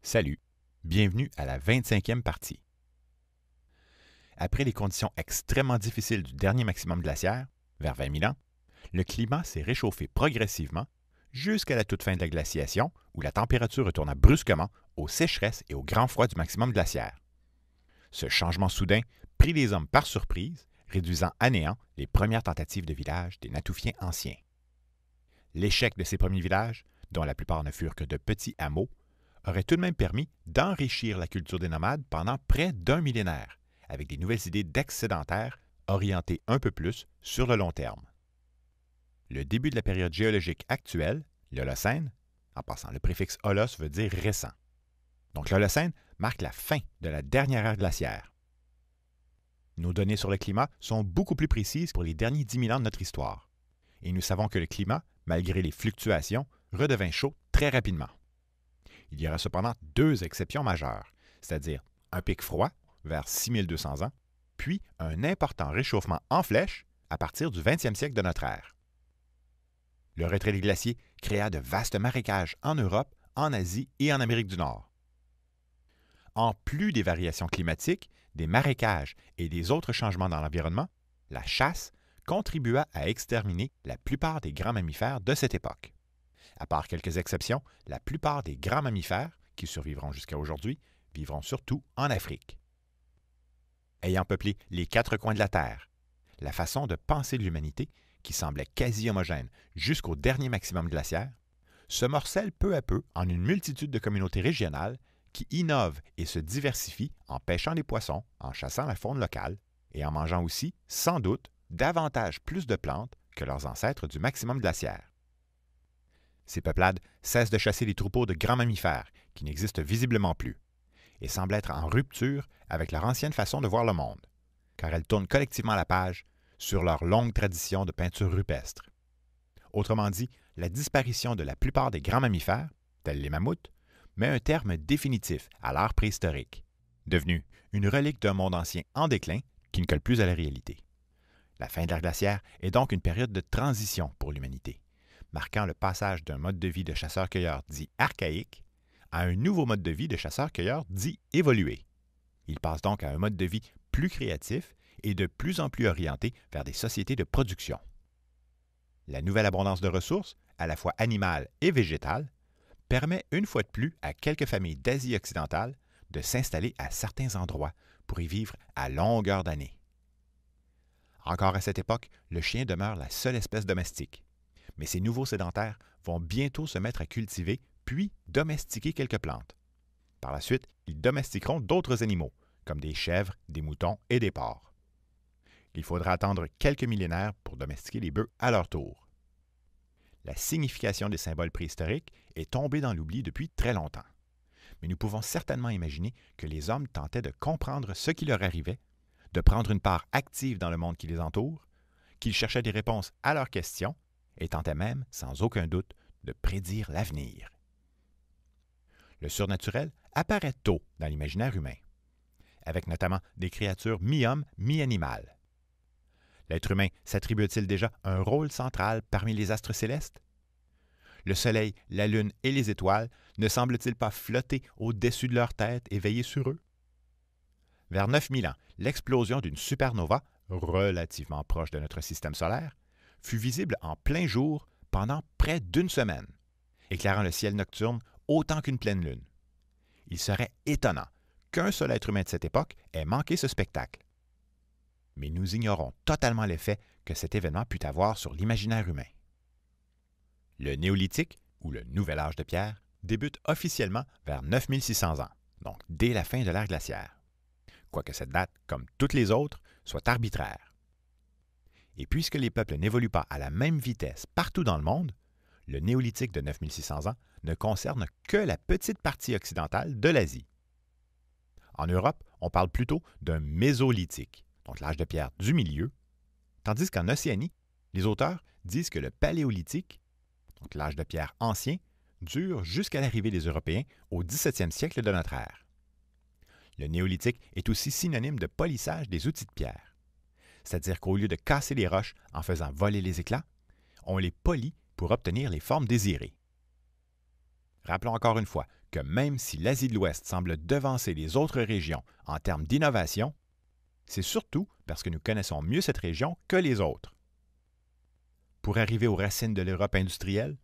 Salut, bienvenue à la 25e partie. Après les conditions extrêmement difficiles du dernier maximum glaciaire, vers 20 000 ans, le climat s'est réchauffé progressivement jusqu'à la toute fin de la glaciation où la température retourna brusquement aux sécheresses et au grand froid du maximum glaciaire. Ce changement soudain prit les hommes par surprise, réduisant à néant les premières tentatives de villages des Natoufiens anciens. L'échec de ces premiers villages, dont la plupart ne furent que de petits hameaux, aurait tout de même permis d'enrichir la culture des nomades pendant près d'un millénaire, avec des nouvelles idées d'ex-sédentaires orientées un peu plus sur le long terme. Le début de la période géologique actuelle, l'Holocène, en passant le préfixe « holos » veut dire « récent ». Donc l'Holocène marque la fin de la dernière ère glaciaire. Nos données sur le climat sont beaucoup plus précises pour les derniers 10 000 ans de notre histoire, et nous savons que le climat, malgré les fluctuations, redevint chaud très rapidement. Il y aura cependant deux exceptions majeures, c'est-à-dire un pic froid vers 6200 ans, puis un important réchauffement en flèche à partir du 20e siècle de notre ère. Le retrait des glaciers créa de vastes marécages en Europe, en Asie et en Amérique du Nord. En plus des variations climatiques, des marécages et des autres changements dans l'environnement, la chasse contribua à exterminer la plupart des grands mammifères de cette époque. À part quelques exceptions, la plupart des grands mammifères, qui survivront jusqu'à aujourd'hui, vivront surtout en Afrique. Ayant peuplé les quatre coins de la Terre, la façon de penser de l'humanité, qui semblait quasi homogène jusqu'au dernier maximum glaciaire, se morcelle peu à peu en une multitude de communautés régionales qui innovent et se diversifient en pêchant des poissons, en chassant la faune locale et en mangeant aussi, sans doute, davantage plus de plantes que leurs ancêtres du maximum glaciaire. Ces peuplades cessent de chasser les troupeaux de grands mammifères qui n'existent visiblement plus et semblent être en rupture avec leur ancienne façon de voir le monde, car elles tournent collectivement la page sur leur longue tradition de peinture rupestre. Autrement dit, la disparition de la plupart des grands mammifères, tels les mammouths, met un terme définitif à l'ère préhistorique, devenu une relique d'un monde ancien en déclin qui ne colle plus à la réalité. La fin de l'ère glaciaire est donc une période de transition pour l'humanité, marquant le passage d'un mode de vie de chasseur-cueilleur dit archaïque à un nouveau mode de vie de chasseur-cueilleur dit évolué. Il passe donc à un mode de vie plus créatif et de plus en plus orienté vers des sociétés de production. La nouvelle abondance de ressources, à la fois animales et végétales, permet une fois de plus à quelques familles d'Asie occidentale de s'installer à certains endroits pour y vivre à longueur d'année. Encore à cette époque, le chien demeure la seule espèce domestique. Mais ces nouveaux sédentaires vont bientôt se mettre à cultiver puis domestiquer quelques plantes. Par la suite, ils domestiqueront d'autres animaux, comme des chèvres, des moutons et des porcs. Il faudra attendre quelques millénaires pour domestiquer les bœufs à leur tour. La signification des symboles préhistoriques est tombée dans l'oubli depuis très longtemps. Mais nous pouvons certainement imaginer que les hommes tentaient de comprendre ce qui leur arrivait, de prendre une part active dans le monde qui les entoure, qu'ils cherchaient des réponses à leurs questions et tentaient même, sans aucun doute, de prédire l'avenir. Le surnaturel apparaît tôt dans l'imaginaire humain, avec notamment des créatures mi-homme, mi-animales. L'être humain s'attribue-t-il déjà un rôle central parmi les astres célestes? Le Soleil, la Lune et les étoiles ne semblent-ils pas flotter au-dessus de leur tête et veiller sur eux? Vers 9000 ans, l'explosion d'une supernova, relativement proche de notre système solaire, fut visible en plein jour pendant près d'une semaine, éclairant le ciel nocturne autant qu'une pleine lune. Il serait étonnant qu'un seul être humain de cette époque ait manqué ce spectacle. Mais nous ignorons totalement l'effet que cet événement put avoir sur l'imaginaire humain. Le néolithique, ou le nouvel âge de pierre, débute officiellement vers 9600 ans, donc dès la fin de l'ère glaciaire. Quoique cette date, comme toutes les autres, soit arbitraire. Et puisque les peuples n'évoluent pas à la même vitesse partout dans le monde, le néolithique de 9600 ans ne concerne que la petite partie occidentale de l'Asie. En Europe, on parle plutôt d'un mésolithique, donc l'âge de pierre du milieu, tandis qu'en Océanie, les auteurs disent que le paléolithique, donc l'âge de pierre ancien, dure jusqu'à l'arrivée des Européens au 17e siècle de notre ère. Le néolithique est aussi synonyme de polissage des outils de pierre, c'est-à-dire qu'au lieu de casser les roches en faisant voler les éclats, on les polit pour obtenir les formes désirées. Rappelons encore une fois que même si l'Asie de l'Ouest semble devancer les autres régions en termes d'innovation, c'est surtout parce que nous connaissons mieux cette région que les autres. Pour arriver aux racines de l'Europe industrielle,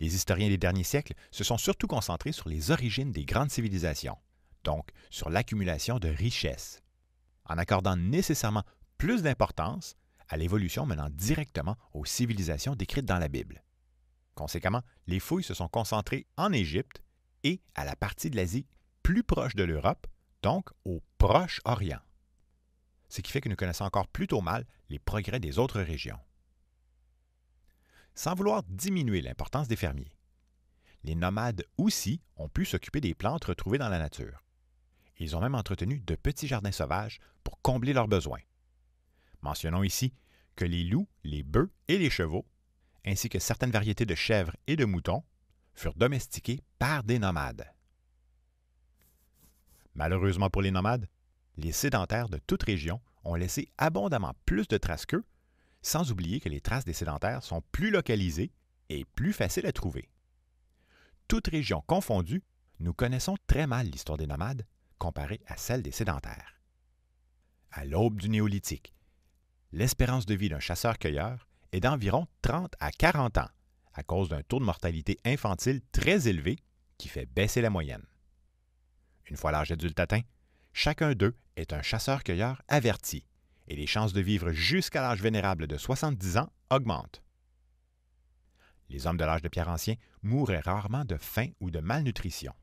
les historiens des derniers siècles se sont surtout concentrés sur les origines des grandes civilisations, donc sur l'accumulation de richesses, en accordant nécessairement plus d'importance à l'évolution menant directement aux civilisations décrites dans la Bible. Conséquemment, les fouilles se sont concentrées en Égypte et à la partie de l'Asie plus proche de l'Europe, donc au Proche-Orient. Ce qui fait que nous connaissons encore plutôt mal les progrès des autres régions. Sans vouloir diminuer l'importance des fermiers, les nomades aussi ont pu s'occuper des plantes retrouvées dans la nature. Ils ont même entretenu de petits jardins sauvages pour combler leurs besoins. Mentionnons ici que les loups, les bœufs et les chevaux, ainsi que certaines variétés de chèvres et de moutons, furent domestiqués par des nomades. Malheureusement pour les nomades, les sédentaires de toute région ont laissé abondamment plus de traces qu'eux, sans oublier que les traces des sédentaires sont plus localisées et plus faciles à trouver. Toutes régions confondues, nous connaissons très mal l'histoire des nomades comparée à celle des sédentaires. À l'aube du néolithique, l'espérance de vie d'un chasseur-cueilleur est d'environ 30 à 40 ans, à cause d'un taux de mortalité infantile très élevé qui fait baisser la moyenne. Une fois l'âge adulte atteint, chacun d'eux est un chasseur-cueilleur averti, et les chances de vivre jusqu'à l'âge vénérable de 70 ans augmentent. Les hommes de l'âge de pierre ancien mouraient rarement de faim ou de malnutrition,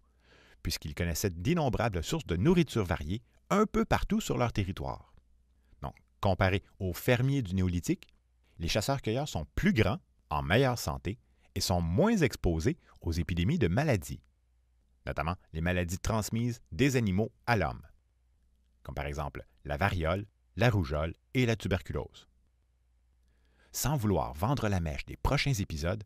puisqu'ils connaissaient d'innombrables sources de nourriture variées un peu partout sur leur territoire. Donc, comparé aux fermiers du néolithique, les chasseurs-cueilleurs sont plus grands, en meilleure santé, et sont moins exposés aux épidémies de maladies, notamment les maladies transmises des animaux à l'homme, comme par exemple la variole, la rougeole et la tuberculose. Sans vouloir vendre la mèche des prochains épisodes,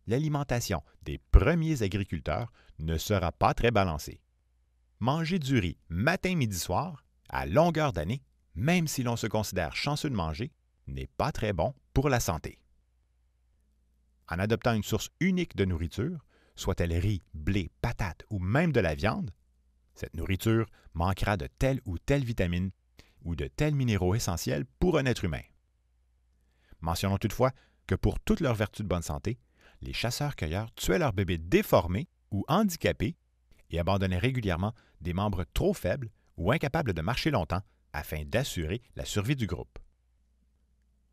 l'alimentation des premiers agriculteurs ne sera pas très balancée. Manger du riz matin, midi, soir, à longueur d'année, même si l'on se considère chanceux de manger, n'est pas très bon pour la santé. En adoptant une source unique de nourriture, soit-elle riz, blé, patates ou même de la viande, cette nourriture manquera de telle ou telle vitamine ou de tels minéraux essentiels pour un être humain. Mentionnons toutefois que pour toutes leurs vertus de bonne santé, les chasseurs-cueilleurs tuaient leurs bébés déformés ou handicapés et abandonnaient régulièrement des membres trop faibles ou incapables de marcher longtemps afin d'assurer la survie du groupe.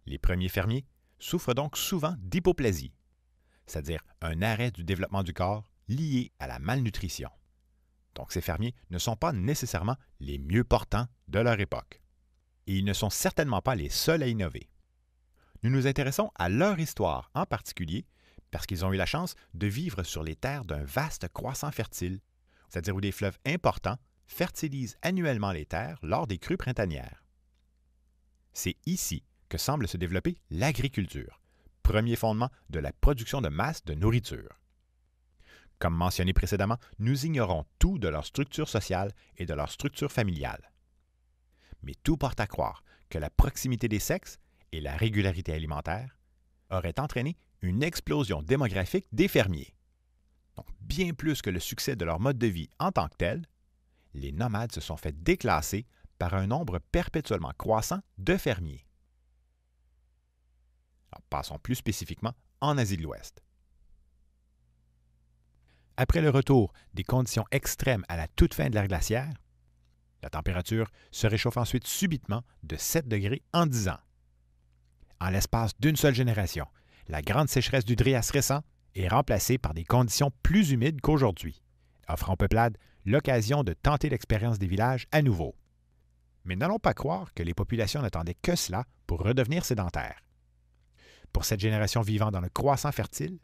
Les premiers fermiers souffrent donc souvent d'hypoplasie, c'est-à-dire un arrêt du développement du corps lié à la malnutrition. Donc ces fermiers ne sont pas nécessairement les mieux portants de leur époque. Et ils ne sont certainement pas les seuls à innover. Nous nous intéressons à leur histoire en particulier parce qu'ils ont eu la chance de vivre sur les terres d'un vaste croissant fertile, c'est-à-dire où des fleuves importants fertilisent annuellement les terres lors des crues printanières. C'est ici que semble se développer l'agriculture, premier fondement de la production de masse de nourriture. Comme mentionné précédemment, nous ignorons tout de leur structure sociale et de leur structure familiale. Mais tout porte à croire que la proximité des sexes et la régularité alimentaire auraient entraîné une explosion démographique des fermiers. Donc, bien plus que le succès de leur mode de vie en tant que tel, les nomades se sont fait déclasser par un nombre perpétuellement croissant de fermiers. Alors, passons plus spécifiquement en Asie de l'Ouest. Après le retour des conditions extrêmes à la toute fin de l'ère glaciaire, la température se réchauffe ensuite subitement de 7 degrés en 10 ans. En l'espace d'une seule génération, la grande sécheresse du Trias récent est remplacée par des conditions plus humides qu'aujourd'hui, offrant aux peuplades l'occasion de tenter l'expérience des villages à nouveau. Mais n'allons pas croire que les populations n'attendaient que cela pour redevenir sédentaires. Pour cette génération vivant dans le croissant fertile,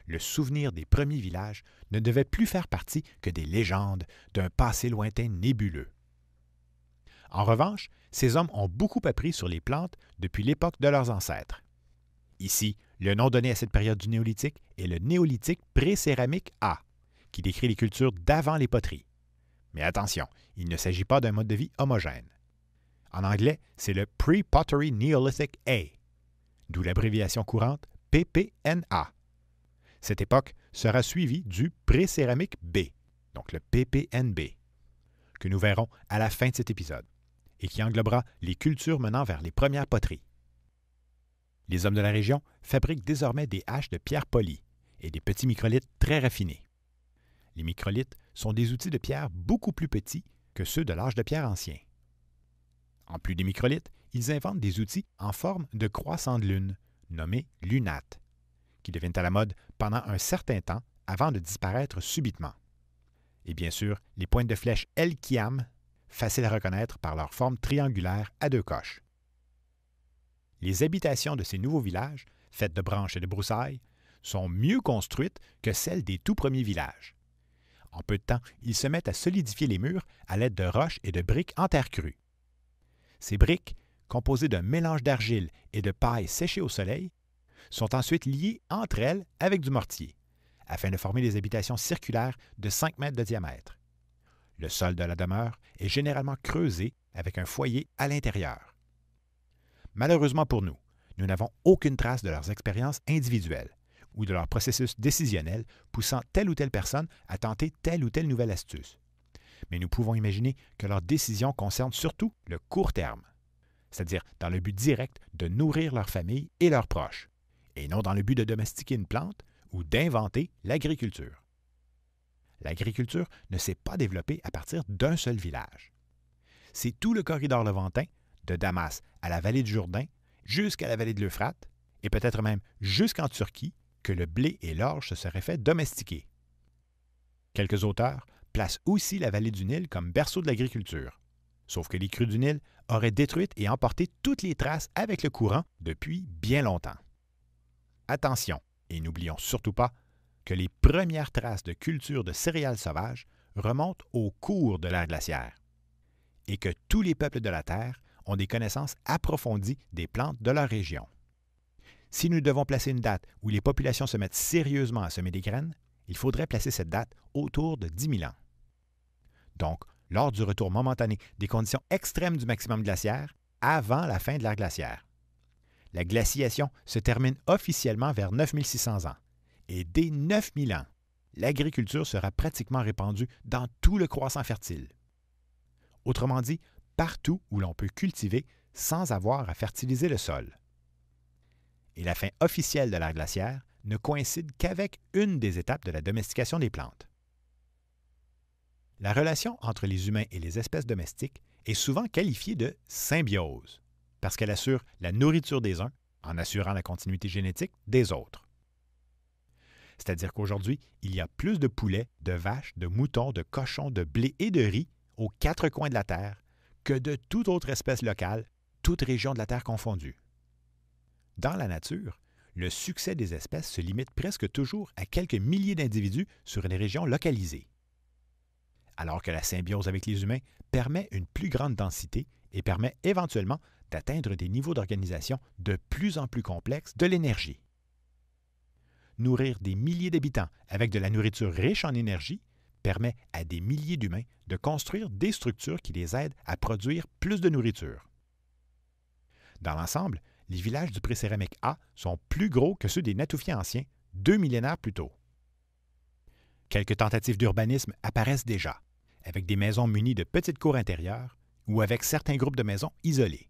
le souvenir des premiers villages ne devait plus faire partie que des légendes d'un passé lointain nébuleux. En revanche, ces hommes ont beaucoup appris sur les plantes depuis l'époque de leurs ancêtres. Ici, le nom donné à cette période du néolithique est le néolithique pré-céramique A, qui décrit les cultures d'avant les poteries. Mais attention, il ne s'agit pas d'un mode de vie homogène. En anglais, c'est le Pre-Pottery Neolithic A, d'où l'abréviation courante PPNA. Cette époque sera suivie du pré-céramique B, donc le PPNB, que nous verrons à la fin de cet épisode, et qui englobera les cultures menant vers les premières poteries. Les hommes de la région fabriquent désormais des haches de pierre polie et des petits microlithes très raffinés. Les microlithes sont des outils de pierre beaucoup plus petits que ceux de l'âge de pierre ancien. En plus des microlithes, ils inventent des outils en forme de croissant de lune, nommés lunates, qui deviennent à la mode pendant un certain temps avant de disparaître subitement. Et bien sûr, les pointes de flèche Elkiam, faciles à reconnaître par leur forme triangulaire à 2 coches. Les habitations de ces nouveaux villages, faites de branches et de broussailles, sont mieux construites que celles des tout premiers villages. En peu de temps, ils se mettent à solidifier les murs à l'aide de roches et de briques en terre crue. Ces briques, composées d'un mélange d'argile et de paille séchée au soleil, sont ensuite liées entre elles avec du mortier, afin de former des habitations circulaires de 5 mètres de diamètre. Le sol de la demeure est généralement creusé avec un foyer à l'intérieur. Malheureusement pour nous, nous n'avons aucune trace de leurs expériences individuelles ou de leur processus décisionnel poussant telle ou telle personne à tenter telle ou telle nouvelle astuce. Mais nous pouvons imaginer que leurs décisions concernent surtout le court terme, c'est-à-dire dans le but direct de nourrir leur famille et leurs proches, et non dans le but de domestiquer une plante ou d'inventer l'agriculture. L'agriculture ne s'est pas développée à partir d'un seul village. C'est tout le corridor levantin, de Damas à la vallée du Jourdain, jusqu'à la vallée de l'Euphrate, et peut-être même jusqu'en Turquie, que le blé et l'orge se seraient fait domestiquer. Quelques auteurs placent aussi la vallée du Nil comme berceau de l'agriculture, sauf que les crues du Nil auraient détruit et emporté toutes les traces avec le courant depuis bien longtemps. Attention, et n'oublions surtout pas que les premières traces de culture de céréales sauvages remontent au cours de l'ère glaciaire, et que tous les peuples de la Terre ont des connaissances approfondies des plantes de leur région. Si nous devons placer une date où les populations se mettent sérieusement à semer des graines, il faudrait placer cette date autour de 10 000 ans. Donc, lors du retour momentané des conditions extrêmes du maximum glaciaire, avant la fin de l'ère glaciaire. La glaciation se termine officiellement vers 9600 ans, et dès 9000 ans, l'agriculture sera pratiquement répandue dans tout le croissant fertile. Autrement dit, partout où l'on peut cultiver sans avoir à fertiliser le sol. Et la fin officielle de l'ère glaciaire ne coïncide qu'avec une des étapes de la domestication des plantes. La relation entre les humains et les espèces domestiques est souvent qualifiée de symbiose, parce qu'elle assure la nourriture des uns en assurant la continuité génétique des autres. C'est-à-dire qu'aujourd'hui, il y a plus de poulets, de vaches, de moutons, de cochons, de blé et de riz aux 4 coins de la Terre que de toute autre espèce locale, toute région de la Terre confondue. Dans la nature, le succès des espèces se limite presque toujours à quelques milliers d'individus sur une région localisée. Alors que la symbiose avec les humains permet une plus grande densité et permet éventuellement d'atteindre des niveaux d'organisation de plus en plus complexes de l'énergie. Nourrir des milliers d'habitants avec de la nourriture riche en énergie permet à des milliers d'humains de construire des structures qui les aident à produire plus de nourriture. Dans l'ensemble, les villages du pré-céramique A sont plus gros que ceux des Natoufiens anciens, 2 millénaires plus tôt. Quelques tentatives d'urbanisme apparaissent déjà, avec des maisons munies de petites cours intérieures ou avec certains groupes de maisons isolés.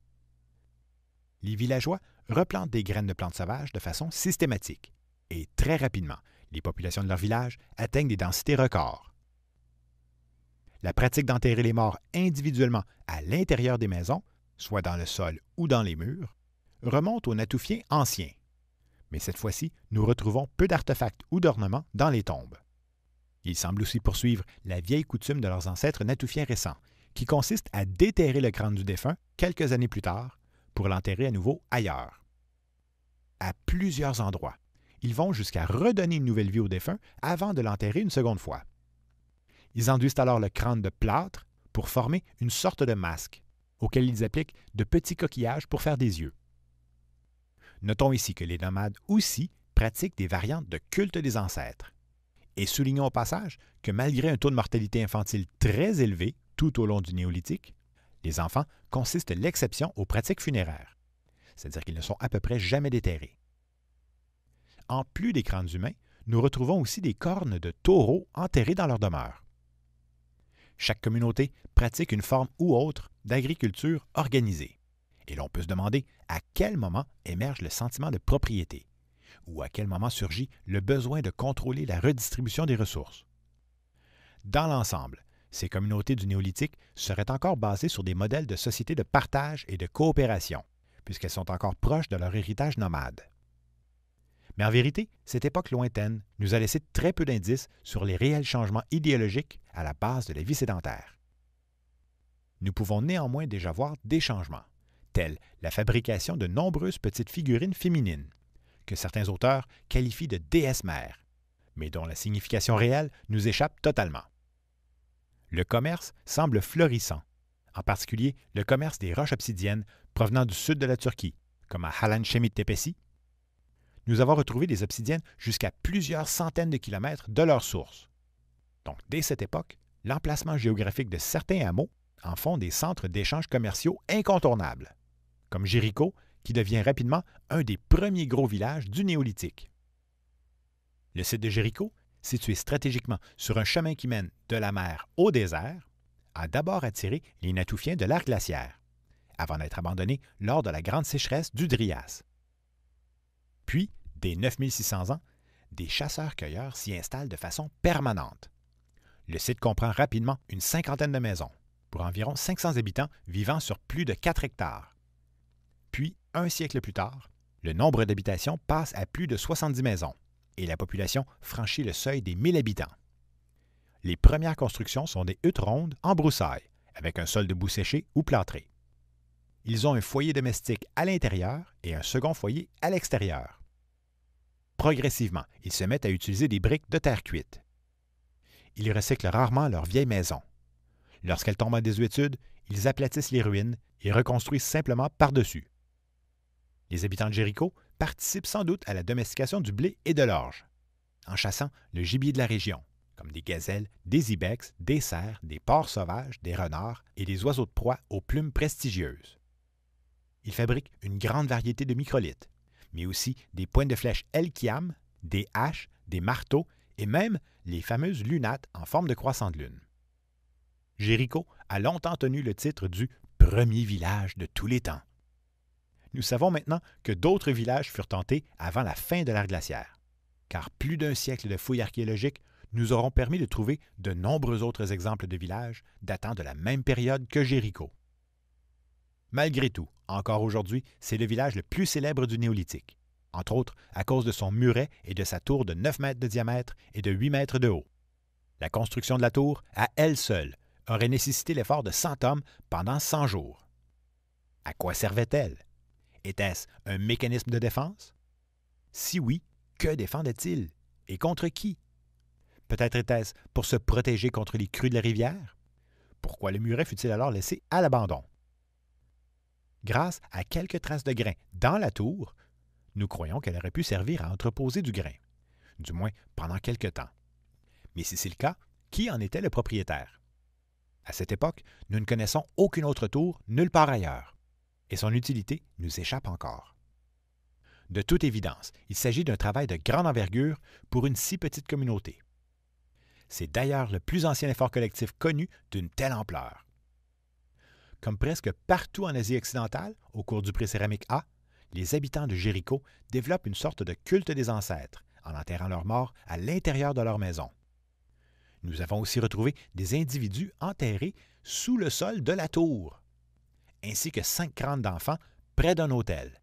Les villageois replantent des graines de plantes sauvages de façon systématique et très rapidement, les populations de leur village atteignent des densités records. La pratique d'enterrer les morts individuellement à l'intérieur des maisons, soit dans le sol ou dans les murs, remonte aux Natoufiens anciens. Mais cette fois-ci, nous retrouvons peu d'artefacts ou d'ornements dans les tombes. Ils semblent aussi poursuivre la vieille coutume de leurs ancêtres Natoufiens récents, qui consiste à déterrer le crâne du défunt quelques années plus tard pour l'enterrer à nouveau ailleurs. À plusieurs endroits, ils vont jusqu'à redonner une nouvelle vie au défunt avant de l'enterrer une seconde fois. Ils enduisent alors le crâne de plâtre pour former une sorte de masque, auxquels ils appliquent de petits coquillages pour faire des yeux. Notons ici que les nomades aussi pratiquent des variantes de culte des ancêtres. Et soulignons au passage que malgré un taux de mortalité infantile très élevé tout au long du néolithique, les enfants consistent l'exception aux pratiques funéraires, c'est-à-dire qu'ils ne sont à peu près jamais déterrés. En plus des crânes humains, nous retrouvons aussi des cornes de taureaux enterrés dans leur demeure. Chaque communauté pratique une forme ou autre d'agriculture organisée. Et l'on peut se demander à quel moment émerge le sentiment de propriété, ou à quel moment surgit le besoin de contrôler la redistribution des ressources. Dans l'ensemble, ces communautés du néolithique seraient encore basées sur des modèles de société de partage et de coopération, puisqu'elles sont encore proches de leur héritage nomade. Mais en vérité, cette époque lointaine nous a laissé très peu d'indices sur les réels changements idéologiques à la base de la vie sédentaire. Nous pouvons néanmoins déjà voir des changements, tels la fabrication de nombreuses petites figurines féminines, que certains auteurs qualifient de déesses-mères, mais dont la signification réelle nous échappe totalement. Le commerce semble florissant, en particulier le commerce des roches obsidiennes provenant du sud de la Turquie, comme à Halanchemit Tepesi. Nous avons retrouvé des obsidiennes jusqu'à plusieurs centaines de kilomètres de leur source. Donc, dès cette époque, l'emplacement géographique de certains hameaux en font des centres d'échanges commerciaux incontournables, comme Jéricho, qui devient rapidement un des premiers gros villages du néolithique. Le site de Jéricho, situé stratégiquement sur un chemin qui mène de la mer au désert, a d'abord attiré les Natoufiens de l'ère glaciaire, avant d'être abandonné lors de la grande sécheresse du Drias. Puis, dès 9600 ans, des chasseurs-cueilleurs s'y installent de façon permanente. Le site comprend rapidement une cinquantaine de maisons, pour environ 500 habitants vivant sur plus de 4 hectares. Puis, un siècle plus tard, le nombre d'habitations passe à plus de 70 maisons et la population franchit le seuil des 1000 habitants. Les premières constructions sont des huttes rondes en broussailles, avec un sol de boue séché ou plâtré. Ils ont un foyer domestique à l'intérieur et un second foyer à l'extérieur. Progressivement, ils se mettent à utiliser des briques de terre cuite. Ils recyclent rarement leurs vieilles maisons. Lorsqu'elles tombent en désuétude, ils aplatissent les ruines et reconstruisent simplement par-dessus. Les habitants de Jéricho participent sans doute à la domestication du blé et de l'orge, en chassant le gibier de la région, comme des gazelles, des ibex, des cerfs, des porcs sauvages, des renards et des oiseaux de proie aux plumes prestigieuses. Ils fabriquent une grande variété de microlithes, mais aussi des pointes de flèche Elkiam, des haches, des marteaux et même les fameuses lunates en forme de croissant de lune. Jéricho a longtemps tenu le titre du « premier village de tous les temps ». Nous savons maintenant que d'autres villages furent tentés avant la fin de l'ère glaciaire, car plus d'un siècle de fouilles archéologiques nous auront permis de trouver de nombreux autres exemples de villages datant de la même période que Jéricho. Malgré tout, encore aujourd'hui, c'est le village le plus célèbre du néolithique, entre autres à cause de son muret et de sa tour de 9 mètres de diamètre et de 8 mètres de haut. La construction de la tour, à elle seule, aurait nécessité l'effort de 100 hommes pendant 100 jours. À quoi servait-elle? Était-ce un mécanisme de défense? Si oui, que défendait-il? Et contre qui? Peut-être était-ce pour se protéger contre les crues de la rivière? Pourquoi le muret fut-il alors laissé à l'abandon? Grâce à quelques traces de grains dans la tour, nous croyons qu'elle aurait pu servir à entreposer du grain, du moins pendant quelque temps. Mais si c'est le cas, qui en était le propriétaire? À cette époque, nous ne connaissons aucune autre tour nulle part ailleurs, et son utilité nous échappe encore. De toute évidence, il s'agit d'un travail de grande envergure pour une si petite communauté. C'est d'ailleurs le plus ancien effort collectif connu d'une telle ampleur. Comme presque partout en Asie occidentale, au cours du Pré-céramique A, les habitants de Jéricho développent une sorte de culte des ancêtres en enterrant leurs morts à l'intérieur de leur maison. Nous avons aussi retrouvé des individus enterrés sous le sol de la tour, ainsi que 5 crânes d'enfants près d'un autel.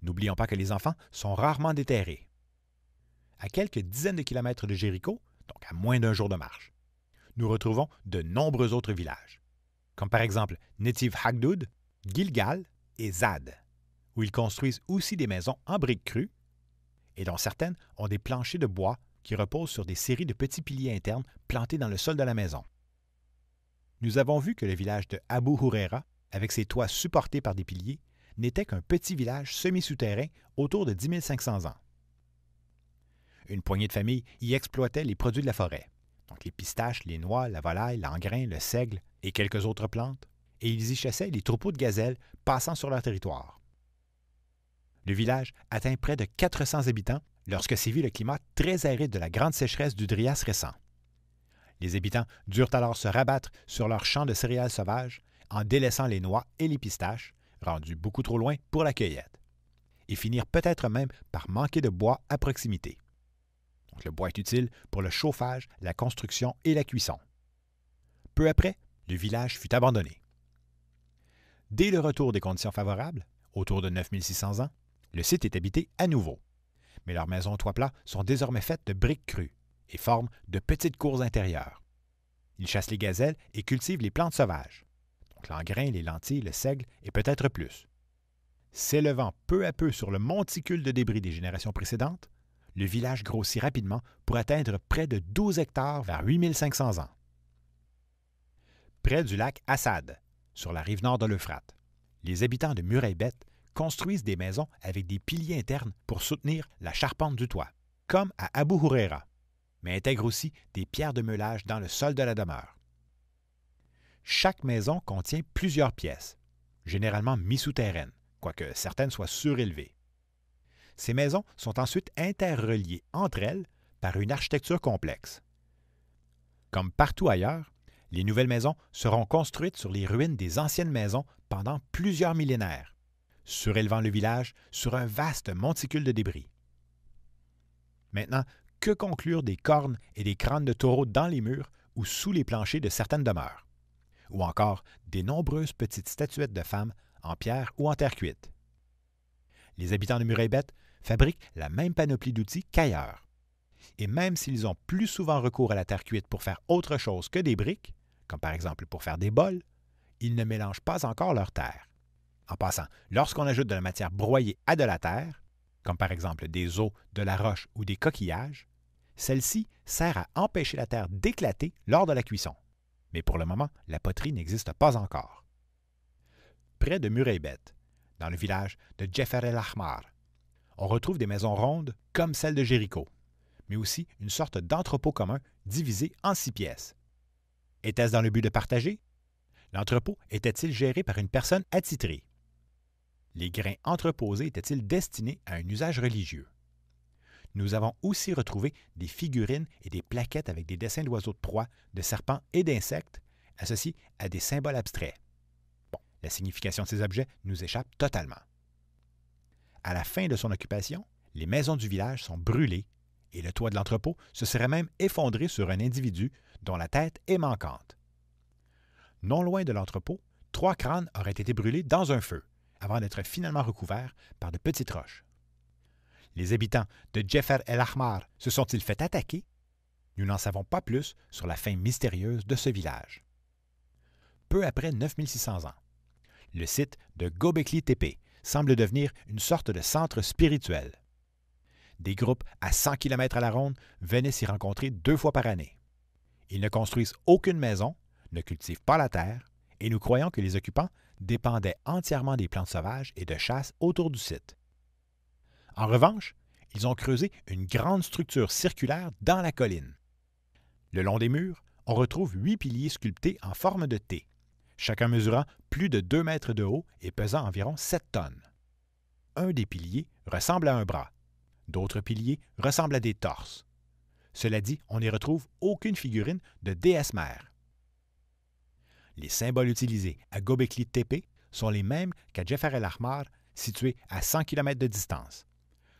N'oublions pas que les enfants sont rarement déterrés. À quelques dizaines de kilomètres de Jéricho, donc à moins d'un jour de marche, nous retrouvons de nombreux autres villages, comme par exemple Netiv Hagdud, Gilgal et Zad, où ils construisent aussi des maisons en briques crues et dont certaines ont des planchers de bois qui reposent sur des séries de petits piliers internes plantés dans le sol de la maison. Nous avons vu que le village de Abu Huraira avec ses toits supportés par des piliers, n'était qu'un petit village semi-souterrain autour de 10 500 ans. Une poignée de familles y exploitait les produits de la forêt, donc les pistaches, les noix, la volaille, l'engrain, le seigle et quelques autres plantes, et ils y chassaient les troupeaux de gazelles passant sur leur territoire. Le village atteint près de 400 habitants lorsque sévit le climat très aride de la grande sécheresse du Drias récent. Les habitants durent alors se rabattre sur leurs champs de céréales sauvages en délaissant les noix et les pistaches, rendus beaucoup trop loin pour la cueillette, et finirent peut-être même par manquer de bois à proximité. Donc, le bois est utile pour le chauffage, la construction et la cuisson. Peu après, le village fut abandonné. Dès le retour des conditions favorables, autour de 9600 ans, le site est habité à nouveau. Mais leurs maisons toit plat sont désormais faites de briques crues et forment de petites cours intérieures. Ils chassent les gazelles et cultivent les plantes sauvages, donc l'engrain, les lentilles, le seigle et peut-être plus. S'élevant peu à peu sur le monticule de débris des générations précédentes, le village grossit rapidement pour atteindre près de 12 hectares vers 8500 ans. Près du lac Assad, sur la rive nord de l'Euphrate, les habitants de Muraybet construisent des maisons avec des piliers internes pour soutenir la charpente du toit, comme à Abu Huraira, mais intègrent aussi des pierres de meulage dans le sol de la demeure. Chaque maison contient plusieurs pièces, généralement mi-souterraines, quoique certaines soient surélevées. Ces maisons sont ensuite interreliées entre elles par une architecture complexe. Comme partout ailleurs, les nouvelles maisons seront construites sur les ruines des anciennes maisons pendant plusieurs millénaires, surélevant le village sur un vaste monticule de débris. Maintenant, que conclure des cornes et des crânes de taureaux dans les murs ou sous les planchers de certaines demeures, ou encore des nombreuses petites statuettes de femmes en pierre ou en terre cuite? Les habitants de Muraybet fabriquent la même panoplie d'outils qu'ailleurs. Et même s'ils ont plus souvent recours à la terre cuite pour faire autre chose que des briques, comme par exemple pour faire des bols, ils ne mélangent pas encore leur terre. En passant, lorsqu'on ajoute de la matière broyée à de la terre, comme par exemple des os, de la roche ou des coquillages, celle-ci sert à empêcher la terre d'éclater lors de la cuisson. Mais pour le moment, la poterie n'existe pas encore. Près de Muraybet, dans le village de Djefer el Ahmar, on retrouve des maisons rondes comme celle de Jéricho, mais aussi une sorte d'entrepôt commun divisé en 6 pièces. Était-ce dans le but de partager? L'entrepôt était-il géré par une personne attitrée? Les grains entreposés étaient-ils destinés à un usage religieux? Nous avons aussi retrouvé des figurines et des plaquettes avec des dessins d'oiseaux de proie, de serpents et d'insectes associés à des symboles abstraits. Bon, la signification de ces objets nous échappe totalement. À la fin de son occupation, les maisons du village sont brûlées et le toit de l'entrepôt se serait même effondré sur un individu dont la tête est manquante. Non loin de l'entrepôt, 3 crânes auraient été brûlés dans un feu, avant d'être finalement recouverts par de petites roches. Les habitants de Djefer el Ahmar se sont-ils fait attaquer? Nous n'en savons pas plus sur la fin mystérieuse de ce village. Peu après 9600 ans, le site de Göbekli Tepe semble devenir une sorte de centre spirituel. Des groupes à 100 km à la ronde venaient s'y rencontrer 2 fois par année. Ils ne construisent aucune maison, ne cultivent pas la terre, et nous croyons que les occupants dépendaient entièrement des plantes sauvages et de chasse autour du site. En revanche, ils ont creusé une grande structure circulaire dans la colline. Le long des murs, on retrouve 8 piliers sculptés en forme de T, chacun mesurant plus de 2 mètres de haut et pesant environ 7 tonnes. Un des piliers ressemble à un bras, d'autres piliers ressemblent à des torses. Cela dit, on n'y retrouve aucune figurine de déesse mère. Les symboles utilisés à Göbekli Tepe sont les mêmes qu'à Djefer el Ahmar, situé à 100 km de distance.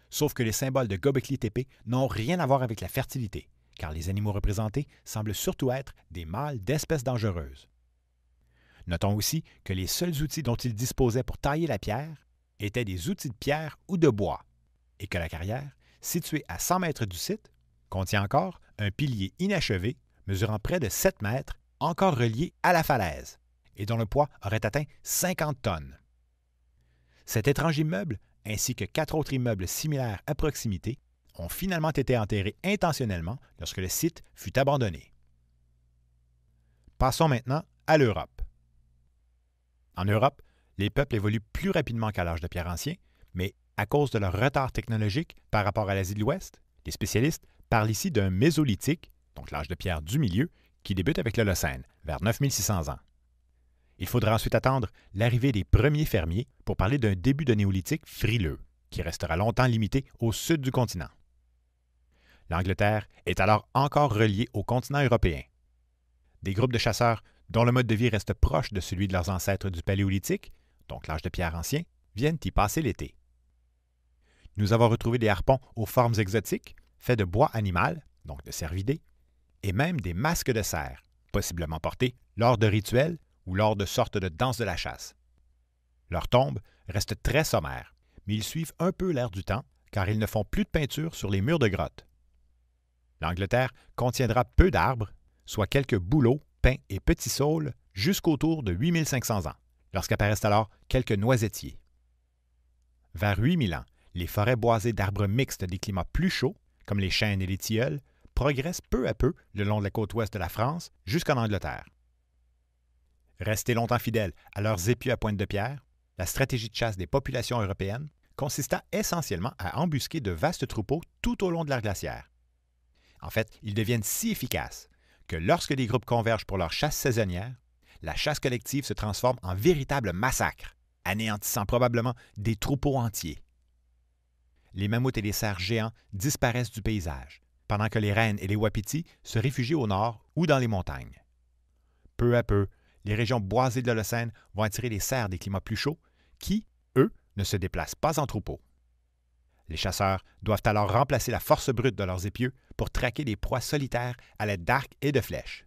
Sauf que les symboles de Göbekli Tepe n'ont rien à voir avec la fertilité, car les animaux représentés semblent surtout être des mâles d'espèces dangereuses. Notons aussi que les seuls outils dont ils disposaient pour tailler la pierre étaient des outils de pierre ou de bois, et que la carrière, située à 100 mètres du site, contient encore un pilier inachevé mesurant près de 7 mètres, encore relié à la falaise, et dont le poids aurait atteint 50 tonnes. Cet étrange immeuble, ainsi que 4 autres immeubles similaires à proximité, ont finalement été enterrés intentionnellement lorsque le site fut abandonné. Passons maintenant à l'Europe. En Europe, les peuples évoluent plus rapidement qu'à l'âge de pierre ancien, mais à cause de leur retard technologique par rapport à l'Asie de l'Ouest, les spécialistes parlent ici d'un mésolithique, donc l'âge de pierre du milieu, qui débute avec l'Holocène, vers 9600 ans. Il faudra ensuite attendre l'arrivée des premiers fermiers pour parler d'un début de néolithique frileux, qui restera longtemps limité au sud du continent. L'Angleterre est alors encore reliée au continent européen. Des groupes de chasseurs dont le mode de vie reste proche de celui de leurs ancêtres du Paléolithique, donc l'âge de pierre ancien, viennent y passer l'été. Nous avons retrouvé des harpons aux formes exotiques, faits de bois animal, donc de cervidés, et même des masques de cerf, possiblement portés lors de rituels ou lors de sortes de danses de la chasse. Leurs tombes restent très sommaires, mais ils suivent un peu l'air du temps car ils ne font plus de peinture sur les murs de grottes. L'Angleterre contiendra peu d'arbres, soit quelques bouleaux, pins et petits saules, jusqu'autour de 8500 ans, lorsqu'apparaissent alors quelques noisetiers. Vers 8000 ans, les forêts boisées d'arbres mixtes des climats plus chauds, comme les chênes et les tilleuls, progressent peu à peu le long de la côte ouest de la France jusqu'en Angleterre. Restés longtemps fidèles à leurs épieux à pointe de pierre, la stratégie de chasse des populations européennes consista essentiellement à embusquer de vastes troupeaux tout au long de l'ère glaciaire. En fait, ils deviennent si efficaces que lorsque les groupes convergent pour leur chasse saisonnière, la chasse collective se transforme en véritable massacre, anéantissant probablement des troupeaux entiers. Les mammouths et les cerfs géants disparaissent du paysage, pendant que les rennes et les wapitis se réfugient au nord ou dans les montagnes. Peu à peu, les régions boisées de l'Holocène vont attirer les cerfs des climats plus chauds qui, eux, ne se déplacent pas en troupeau. Les chasseurs doivent alors remplacer la force brute de leurs épieux pour traquer des proies solitaires à l'aide d'arcs et de flèches.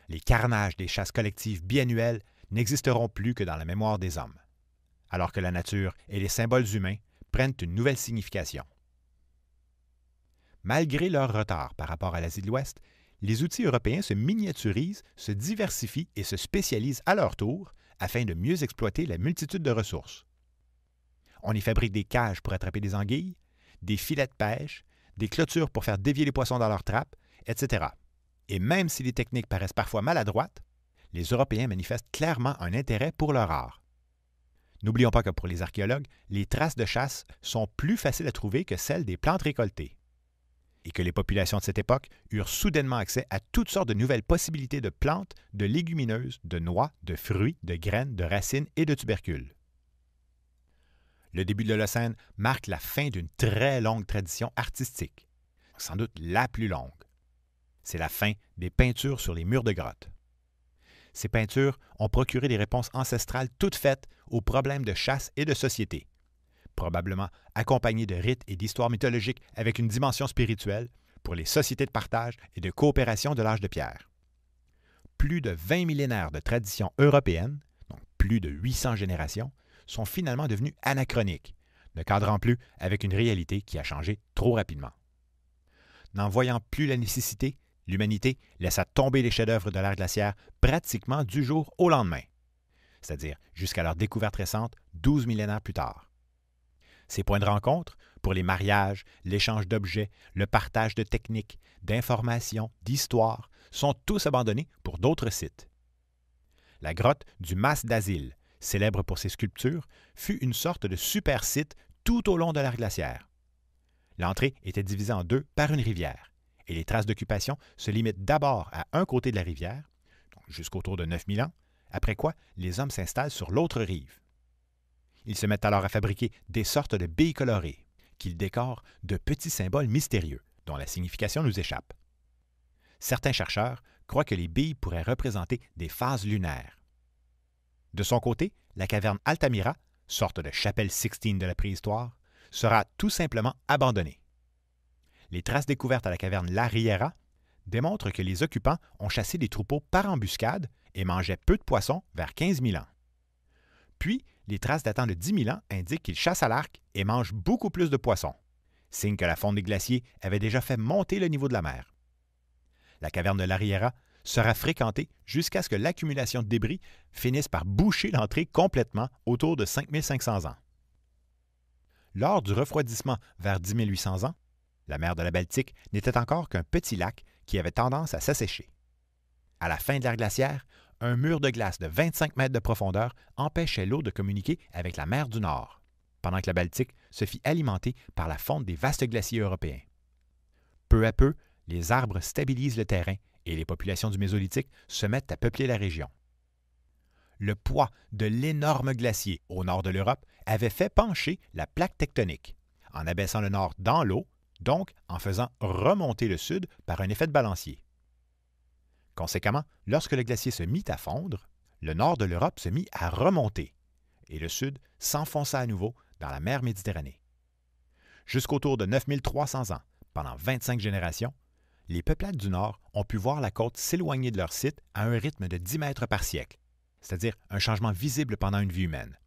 Les carnages des chasses collectives biannuelles n'existeront plus que dans la mémoire des hommes, alors que la nature et les symboles humains prennent une nouvelle signification. Malgré leur retard par rapport à l'Asie de l'Ouest, les outils européens se miniaturisent, se diversifient et se spécialisent à leur tour afin de mieux exploiter la multitude de ressources. On y fabrique des cages pour attraper des anguilles, des filets de pêche, des clôtures pour faire dévier les poissons dans leurs trappes, etc. Et même si les techniques paraissent parfois maladroites, les Européens manifestent clairement un intérêt pour leur art. N'oublions pas que pour les archéologues, les traces de chasse sont plus faciles à trouver que celles des plantes récoltées, et que les populations de cette époque eurent soudainement accès à toutes sortes de nouvelles possibilités de plantes, de légumineuses, de noix, de fruits, de graines, de racines et de tubercules. Le début de l'Holocène marque la fin d'une très longue tradition artistique, sans doute la plus longue. C'est la fin des peintures sur les murs de grottes. Ces peintures ont procuré des réponses ancestrales toutes faites aux problèmes de chasse et de société, probablement accompagnées de rites et d'histoires mythologiques avec une dimension spirituelle pour les sociétés de partage et de coopération de l'âge de pierre. Plus de 20 millénaires de traditions européennes, donc plus de 800 générations, sont finalement devenues anachroniques, ne cadrant plus avec une réalité qui a changé trop rapidement. N'en voyant plus la nécessité, l'humanité laissa tomber les chefs-d'œuvre de l'ère glaciaire pratiquement du jour au lendemain, c'est-à-dire jusqu'à leur découverte récente 12 millénaires plus tard. Ces points de rencontre, pour les mariages, l'échange d'objets, le partage de techniques, d'informations, d'histoires, sont tous abandonnés pour d'autres sites. La grotte du Mas d'Asile, célèbre pour ses sculptures, fut une sorte de super site tout au long de l'ère glaciaire. L'entrée était divisée en deux par une rivière, et les traces d'occupation se limitent d'abord à un côté de la rivière, jusqu'autour de 9000 ans, après quoi les hommes s'installent sur l'autre rive. Ils se mettent alors à fabriquer des sortes de billes colorées, qu'ils décorent de petits symboles mystérieux, dont la signification nous échappe. Certains chercheurs croient que les billes pourraient représenter des phases lunaires. De son côté, la caverne Altamira, sorte de chapelle Sixtine de la préhistoire, sera tout simplement abandonnée. Les traces découvertes à la caverne La Riera démontrent que les occupants ont chassé des troupeaux par embuscade et mangeaient peu de poissons vers 15 000 ans. Puis, les traces datant de 10 000 ans indiquent qu'ils chassent à l'arc et mangent beaucoup plus de poissons, signe que la fonte des glaciers avait déjà fait monter le niveau de la mer. La caverne de La Riera sera fréquentée jusqu'à ce que l'accumulation de débris finisse par boucher l'entrée complètement autour de 5500 ans. Lors du refroidissement vers 10 800 ans, la mer de la Baltique n'était encore qu'un petit lac qui avait tendance à s'assécher. À la fin de l'ère glaciaire, un mur de glace de 25 mètres de profondeur empêchait l'eau de communiquer avec la mer du Nord, pendant que la Baltique se fit alimenter par la fonte des vastes glaciers européens. Peu à peu, les arbres stabilisent le terrain et les populations du Mésolithique se mettent à peupler la région. Le poids de l'énorme glacier au nord de l'Europe avait fait pencher la plaque tectonique, en abaissant le nord dans l'eau, donc en faisant remonter le sud par un effet de balancier. Conséquemment, lorsque le glacier se mit à fondre, le nord de l'Europe se mit à remonter et le sud s'enfonça à nouveau dans la mer Méditerranée. Jusqu'autour de 9300 ans, pendant 25 générations, les peuplades du Nord ont pu voir la côte s'éloigner de leur site à un rythme de 10 mètres par siècle, c'est-à-dire un changement visible pendant une vie humaine.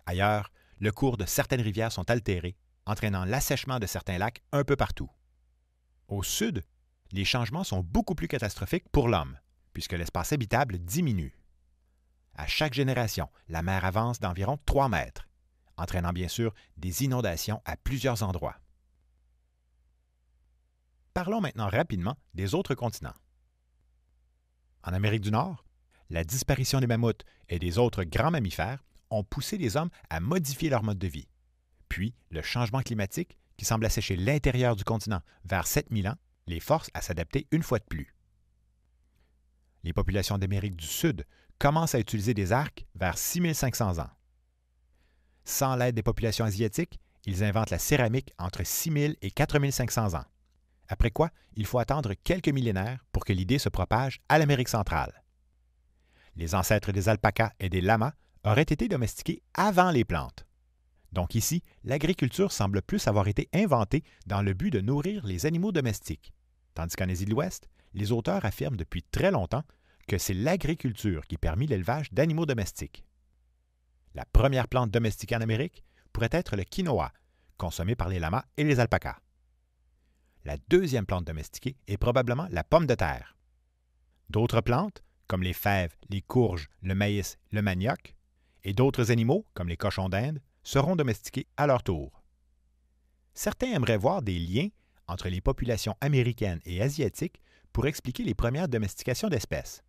Ailleurs, le cours de certaines rivières sont altérés, entraînant l'assèchement de certains lacs un peu partout. Au sud, les changements sont beaucoup plus catastrophiques pour l'homme, puisque l'espace habitable diminue. À chaque génération, la mer avance d'environ 3 mètres, entraînant bien sûr des inondations à plusieurs endroits. Parlons maintenant rapidement des autres continents. En Amérique du Nord, la disparition des mammouths et des autres grands mammifères ont poussé les hommes à modifier leur mode de vie. Puis, le changement climatique, qui semble assécher l'intérieur du continent vers 7000 ans, les force à s'adapter une fois de plus. Les populations d'Amérique du Sud commencent à utiliser des arcs vers 6500 ans. Sans l'aide des populations asiatiques, ils inventent la céramique entre 6000 et 4500 ans. Après quoi, il faut attendre quelques millénaires pour que l'idée se propage à l'Amérique centrale. Les ancêtres des alpacas et des lamas auraient été domestiqués avant les plantes. Donc ici, l'agriculture semble plus avoir été inventée dans le but de nourrir les animaux domestiques, tandis qu'en Asie de l'Ouest, les auteurs affirment depuis très longtemps que c'est l'agriculture qui permit l'élevage d'animaux domestiques. La première plante domestiquée en Amérique pourrait être le quinoa, consommé par les lamas et les alpacas. La deuxième plante domestiquée est probablement la pomme de terre. D'autres plantes, comme les fèves, les courges, le maïs, le manioc, et d'autres animaux, comme les cochons d'Inde, seront domestiqués à leur tour. Certains aimeraient voir des liens entre les populations américaines et asiatiques pour expliquer les premières domestications d'espèces.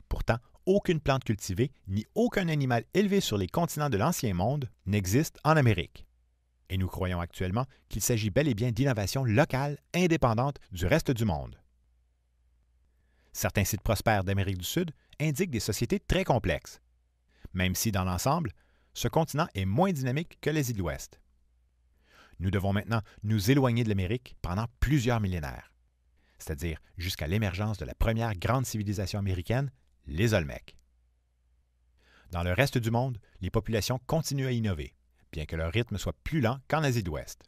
Pourtant, aucune plante cultivée ni aucun animal élevé sur les continents de l'Ancien Monde n'existe en Amérique. Et nous croyons actuellement qu'il s'agit bel et bien d'innovations locales indépendantes du reste du monde. Certains sites prospères d'Amérique du Sud indiquent des sociétés très complexes, même si, dans l'ensemble, ce continent est moins dynamique que l'Asie de l'Ouest. Nous devons maintenant nous éloigner de l'Amérique pendant plusieurs millénaires, c'est-à-dire jusqu'à l'émergence de la première grande civilisation américaine, les Olmecs. Dans le reste du monde, les populations continuent à innover, bien que leur rythme soit plus lent qu'en Asie de l'Ouest.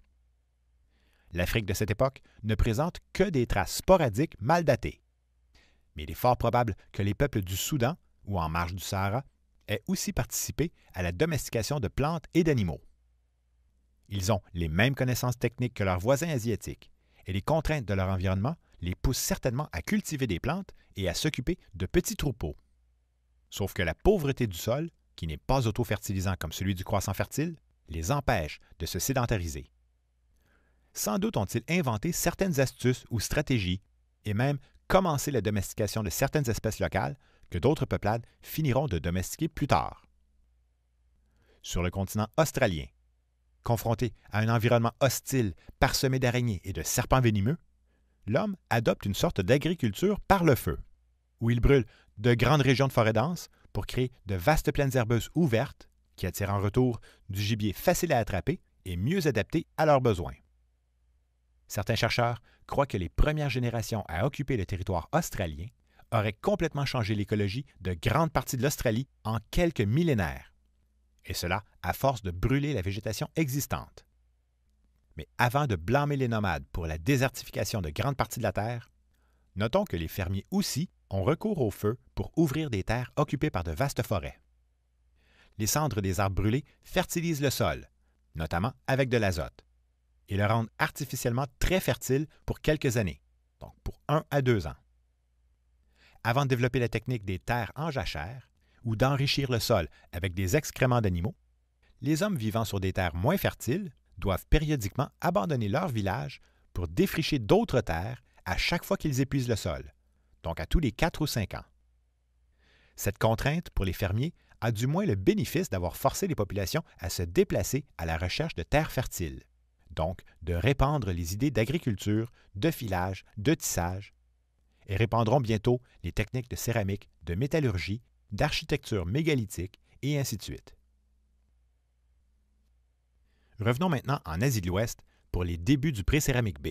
L'Afrique de cette époque ne présente que des traces sporadiques mal datées, mais il est fort probable que les peuples du Soudan ou en marge du Sahara aient aussi participé à la domestication de plantes et d'animaux. Ils ont les mêmes connaissances techniques que leurs voisins asiatiques, et les contraintes de leur environnement les poussent certainement à cultiver des plantes et à s'occuper de petits troupeaux. Sauf que la pauvreté du sol, qui n'est pas auto-fertilisant comme celui du croissant fertile, les empêche de se sédentariser. Sans doute ont-ils inventé certaines astuces ou stratégies, et même commencé la domestication de certaines espèces locales que d'autres peuplades finiront de domestiquer plus tard. Sur le continent australien, confronté à un environnement hostile parsemé d'araignées et de serpents venimeux, l'homme adopte une sorte d'agriculture par le feu, où il brûle de grandes régions de forêts denses pour créer de vastes plaines herbeuses ouvertes qui attirent en retour du gibier facile à attraper et mieux adapté à leurs besoins. Certains chercheurs croient que les premières générations à occuper le territoire australien auraient complètement changé l'écologie de grandes parties de l'Australie en quelques millénaires, et cela à force de brûler la végétation existante. Mais avant de blâmer les nomades pour la désertification de grandes parties de la Terre, notons que les fermiers aussi ont recours au feu pour ouvrir des terres occupées par de vastes forêts. Les cendres des arbres brûlés fertilisent le sol, notamment avec de l'azote, et le rendent artificiellement très fertile pour quelques années, donc pour 1 à 2 ans. Avant de développer la technique des terres en jachère ou d'enrichir le sol avec des excréments d'animaux, les hommes vivant sur des terres moins fertiles doivent périodiquement abandonner leur village pour défricher d'autres terres à chaque fois qu'ils épuisent le sol, donc à tous les 4 ou 5 ans. Cette contrainte, pour les fermiers, a du moins le bénéfice d'avoir forcé les populations à se déplacer à la recherche de terres fertiles, donc de répandre les idées d'agriculture, de filage, de tissage, et répandront bientôt les techniques de céramique, de métallurgie, d'architecture mégalithique, et ainsi de suite. Revenons maintenant en Asie de l'Ouest pour les débuts du pré-céramique B.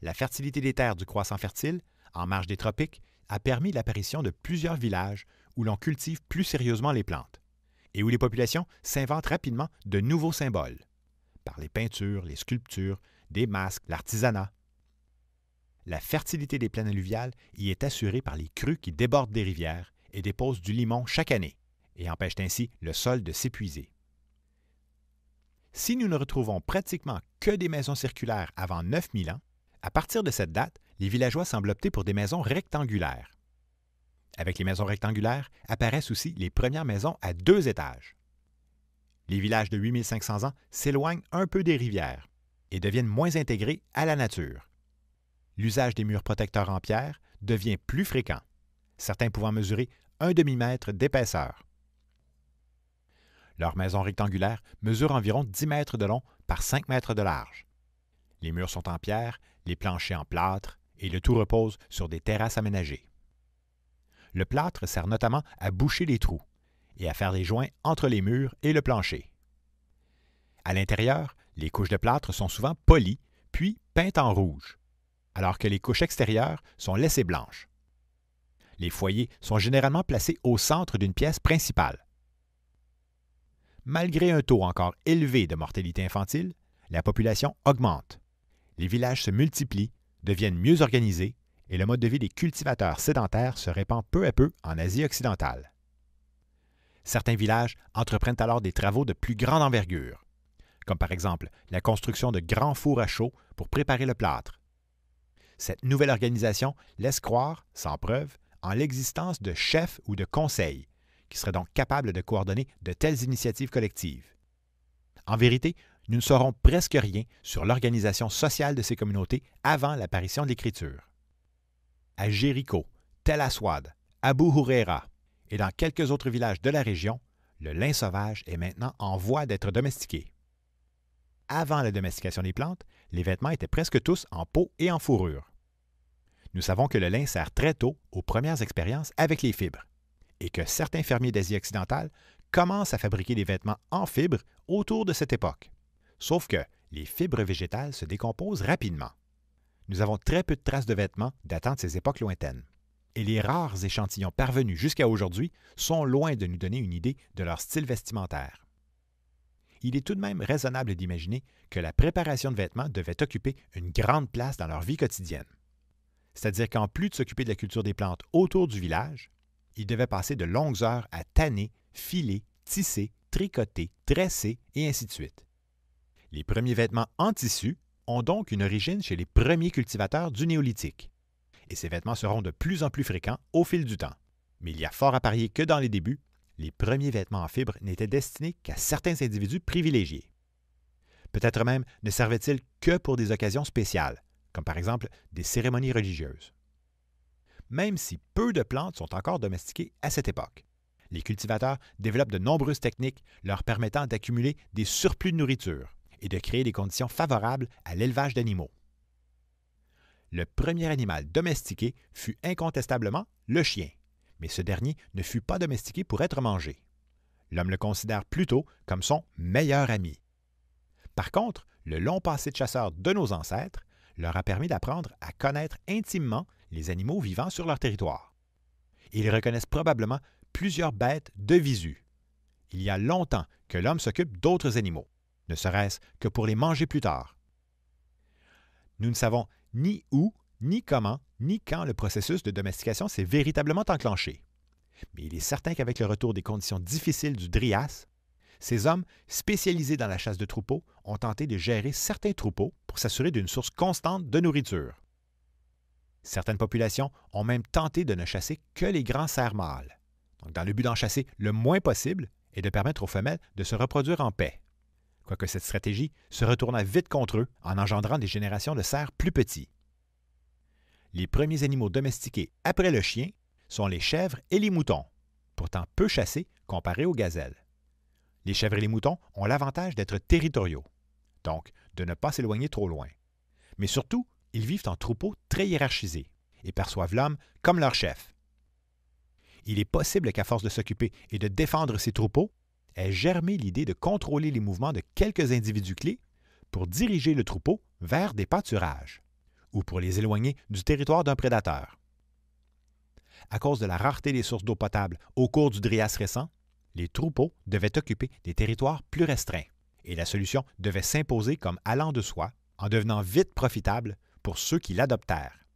La fertilité des terres du croissant fertile, en marge des tropiques, a permis l'apparition de plusieurs villages où l'on cultive plus sérieusement les plantes et où les populations s'inventent rapidement de nouveaux symboles, par les peintures, les sculptures, des masques, l'artisanat. La fertilité des plaines alluviales y est assurée par les crues qui débordent des rivières et déposent du limon chaque année et empêchent ainsi le sol de s'épuiser. Si nous ne retrouvons pratiquement que des maisons circulaires avant 9000 ans, à partir de cette date, les villageois semblent opter pour des maisons rectangulaires. Avec les maisons rectangulaires apparaissent aussi les premières maisons à 2 étages. Les villages de 8500 ans s'éloignent un peu des rivières et deviennent moins intégrés à la nature. L'usage des murs protecteurs en pierre devient plus fréquent, certains pouvant mesurer un demi-mètre d'épaisseur. Leurs maisons rectangulaires mesurent environ 10 mètres de long par 5 mètres de large. Les murs sont en pierre, les planchers en plâtre, et le tout repose sur des terrasses aménagées. Le plâtre sert notamment à boucher les trous et à faire les joints entre les murs et le plancher. À l'intérieur, les couches de plâtre sont souvent polies, puis peintes en rouge, alors que les couches extérieures sont laissées blanches. Les foyers sont généralement placés au centre d'une pièce principale. Malgré un taux encore élevé de mortalité infantile, la population augmente. Les villages se multiplient, deviennent mieux organisés et le mode de vie des cultivateurs sédentaires se répand peu à peu en Asie occidentale. Certains villages entreprennent alors des travaux de plus grande envergure, comme par exemple la construction de grands fours à chaux pour préparer le plâtre. Cette nouvelle organisation laisse croire, sans preuve, en l'existence de chefs ou de conseils, qui seraient donc capables de coordonner de telles initiatives collectives. En vérité, nous ne saurons presque rien sur l'organisation sociale de ces communautés avant l'apparition de l'écriture. À Jéricho, Tel Aswad, Abu Huraira et dans quelques autres villages de la région, le lin sauvage est maintenant en voie d'être domestiqué. Avant la domestication des plantes, les vêtements étaient presque tous en peau et en fourrure. Nous savons que le lin sert très tôt aux premières expériences avec les fibres et que certains fermiers d'Asie occidentale commencent à fabriquer des vêtements en fibres autour de cette époque. Sauf que les fibres végétales se décomposent rapidement. Nous avons très peu de traces de vêtements datant de ces époques lointaines. Et les rares échantillons parvenus jusqu'à aujourd'hui sont loin de nous donner une idée de leur style vestimentaire. Il est tout de même raisonnable d'imaginer que la préparation de vêtements devait occuper une grande place dans leur vie quotidienne. C'est-à-dire qu'en plus de s'occuper de la culture des plantes autour du village, ils devaient passer de longues heures à tanner, filer, tisser, tricoter, tresser et ainsi de suite. Les premiers vêtements en tissu ont donc une origine chez les premiers cultivateurs du néolithique. Et ces vêtements seront de plus en plus fréquents au fil du temps. Mais il y a fort à parier que dans les débuts, les premiers vêtements en fibre n'étaient destinés qu'à certains individus privilégiés. Peut-être même ne servaient-ils que pour des occasions spéciales, comme par exemple des cérémonies religieuses. Même si peu de plantes sont encore domestiquées à cette époque, les cultivateurs développent de nombreuses techniques leur permettant d'accumuler des surplus de nourriture et de créer des conditions favorables à l'élevage d'animaux. Le premier animal domestiqué fut incontestablement le chien, mais ce dernier ne fut pas domestiqué pour être mangé. L'homme le considère plutôt comme son meilleur ami. Par contre, le long passé de chasseurs de nos ancêtres leur a permis d'apprendre à connaître intimement les animaux vivant sur leur territoire. Ils reconnaissent probablement plusieurs bêtes de visu. Il y a longtemps que l'homme s'occupe d'autres animaux, ne serait-ce que pour les manger plus tard. Nous ne savons ni où, ni comment, ni quand le processus de domestication s'est véritablement enclenché. Mais il est certain qu'avec le retour des conditions difficiles du Drias, ces hommes spécialisés dans la chasse de troupeaux ont tenté de gérer certains troupeaux pour s'assurer d'une source constante de nourriture. Certaines populations ont même tenté de ne chasser que les grands cerfs mâles, donc dans le but d'en chasser le moins possible et de permettre aux femelles de se reproduire en paix. Quoique cette stratégie se retourna vite contre eux en engendrant des générations de cerfs plus petits. Les premiers animaux domestiqués après le chien sont les chèvres et les moutons, pourtant peu chassés comparés aux gazelles. Les chèvres et les moutons ont l'avantage d'être territoriaux, donc de ne pas s'éloigner trop loin. Mais surtout, ils vivent en troupeaux très hiérarchisés et perçoivent l'homme comme leur chef. Il est possible qu'à force de s'occuper et de défendre ces troupeaux, ait germé l'idée de contrôler les mouvements de quelques individus clés pour diriger le troupeau vers des pâturages ou pour les éloigner du territoire d'un prédateur. À cause de la rareté des sources d'eau potable au cours du Trias récent, les troupeaux devaient occuper des territoires plus restreints et la solution devait s'imposer comme allant de soi en devenant vite profitable pour ceux qui l'adoptèrent.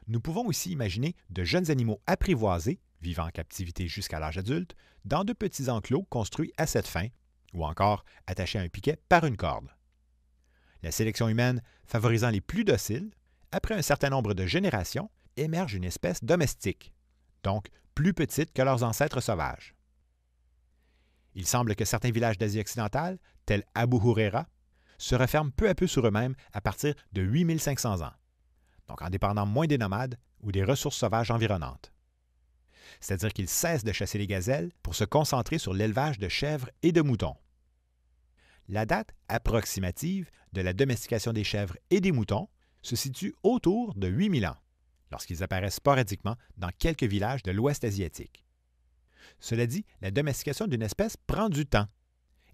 Nous pouvons aussi imaginer de jeunes animaux apprivoisés, vivant en captivité jusqu'à l'âge adulte, dans de petits enclos construits à cette fin, ou encore attachés à un piquet par une corde. La sélection humaine favorisant les plus dociles, après un certain nombre de générations, émerge une espèce domestique, donc plus petite que leurs ancêtres sauvages. Il semble que certains villages d'Asie occidentale, tels Abu Huraira, se referment peu à peu sur eux-mêmes à partir de 8500 ans, donc en dépendant moins des nomades ou des ressources sauvages environnantes. C'est-à-dire qu'ils cessent de chasser les gazelles pour se concentrer sur l'élevage de chèvres et de moutons. La date approximative de la domestication des chèvres et des moutons se situe autour de 8000 ans, lorsqu'ils apparaissent sporadiquement dans quelques villages de l'Ouest asiatique. Cela dit, la domestication d'une espèce prend du temps,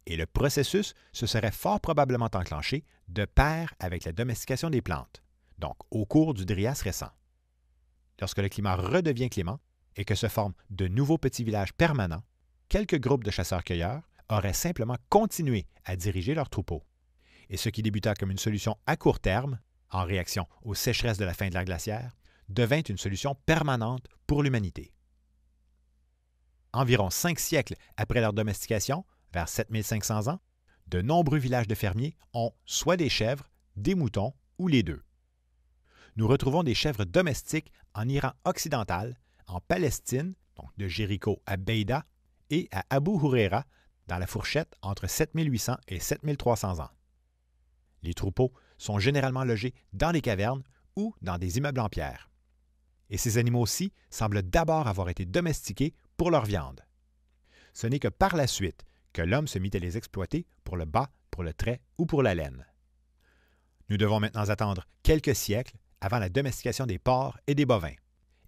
et le processus se serait fort probablement enclenché de pair avec la domestication des plantes, donc au cours du Trias récent. Lorsque le climat redevient clément et que se forment de nouveaux petits villages permanents, quelques groupes de chasseurs-cueilleurs auraient simplement continué à diriger leurs troupeaux. Et ce qui débuta comme une solution à court terme, en réaction aux sécheresses de la fin de l'ère glaciaire, devint une solution permanente pour l'humanité. Environ 5 siècles après leur domestication, vers 7500 ans, de nombreux villages de fermiers ont soit des chèvres, des moutons ou les deux. Nous retrouvons des chèvres domestiques en Iran occidental, en Palestine, donc de Jéricho à Beïda, et à Abu Huraira, dans la fourchette entre 7800 et 7300 ans. Les troupeaux sont généralement logés dans des cavernes ou dans des immeubles en pierre. Et ces animaux-ci semblent d'abord avoir été domestiqués pour leur viande. Ce n'est que par la suite que l'homme se mit à les exploiter pour le bas, pour le trait ou pour la laine. Nous devons maintenant attendre quelques siècles avant la domestication des porcs et des bovins,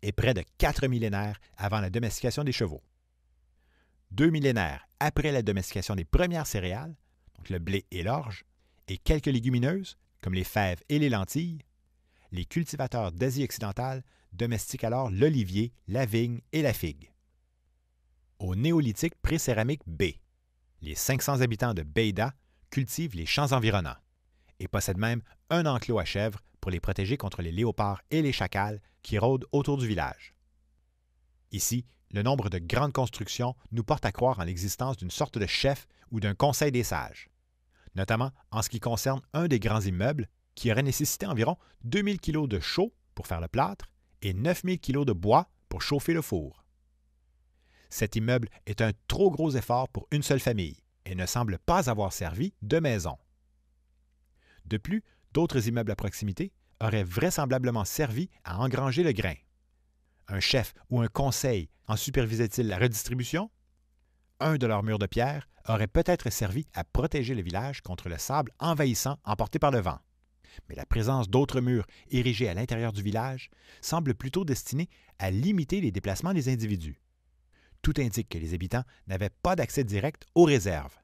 et près de 4 millénaires avant la domestication des chevaux. 2 millénaires après la domestication des premières céréales, donc le blé et l'orge, et quelques légumineuses, comme les fèves et les lentilles, les cultivateurs d'Asie occidentale domestiquent alors l'olivier, la vigne et la figue. Au néolithique pré-céramique B, les 500 habitants de Beïda cultivent les champs environnants et possèdent même un enclos à chèvres pour les protéger contre les léopards et les chacals qui rôdent autour du village. Ici, le nombre de grandes constructions nous porte à croire en l'existence d'une sorte de chef ou d'un conseil des sages, notamment en ce qui concerne un des grands immeubles qui aurait nécessité environ 2000 kg de chaux pour faire le plâtre et 9000 kg de bois pour chauffer le four. Cet immeuble est un trop gros effort pour une seule famille et ne semble pas avoir servi de maison. De plus, d'autres immeubles à proximité auraient vraisemblablement servi à engranger le grain. Un chef ou un conseil en supervisait-il la redistribution? Un de leurs murs de pierre aurait peut-être servi à protéger le village contre le sable envahissant emporté par le vent. Mais la présence d'autres murs érigés à l'intérieur du village semble plutôt destinée à limiter les déplacements des individus. Tout indique que les habitants n'avaient pas d'accès direct aux réserves.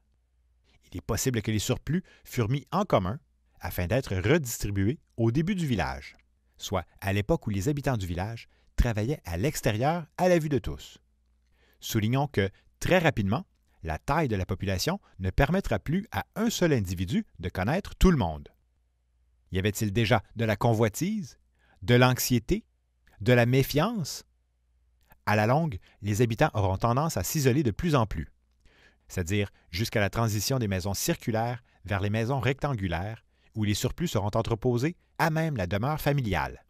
Il est possible que les surplus furent mis en commun afin d'être redistribués au début du village, soit à l'époque où les habitants du village travaillaient à l'extérieur à la vue de tous. Soulignons que, très rapidement, la taille de la population ne permettra plus à un seul individu de connaître tout le monde. Y avait-il déjà de la convoitise, de l'anxiété, de la méfiance? À la longue, les habitants auront tendance à s'isoler de plus en plus, c'est-à-dire jusqu'à la transition des maisons circulaires vers les maisons rectangulaires, où les surplus seront entreposés à même la demeure familiale.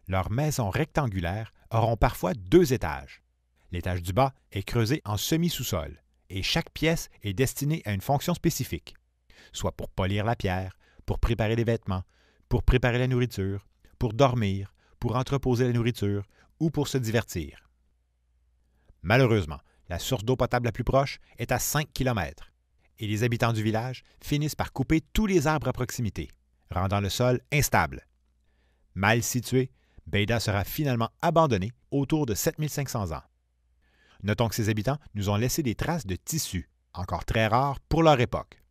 Leurs maisons rectangulaires auront parfois 2 étages. L'étage du bas est creusé en semi-sous-sol, et chaque pièce est destinée à une fonction spécifique, soit pour polir la pierre, pour préparer les vêtements, pour préparer la nourriture, pour dormir, pour entreposer la nourriture ou pour se divertir. Malheureusement, la source d'eau potable la plus proche est à 5 km et les habitants du village finissent par couper tous les arbres à proximité, rendant le sol instable. Mal situé, Bayda sera finalement abandonnée autour de 7500 ans. Notons que ses habitants nous ont laissé des traces de tissus, encore très rares pour leur époque.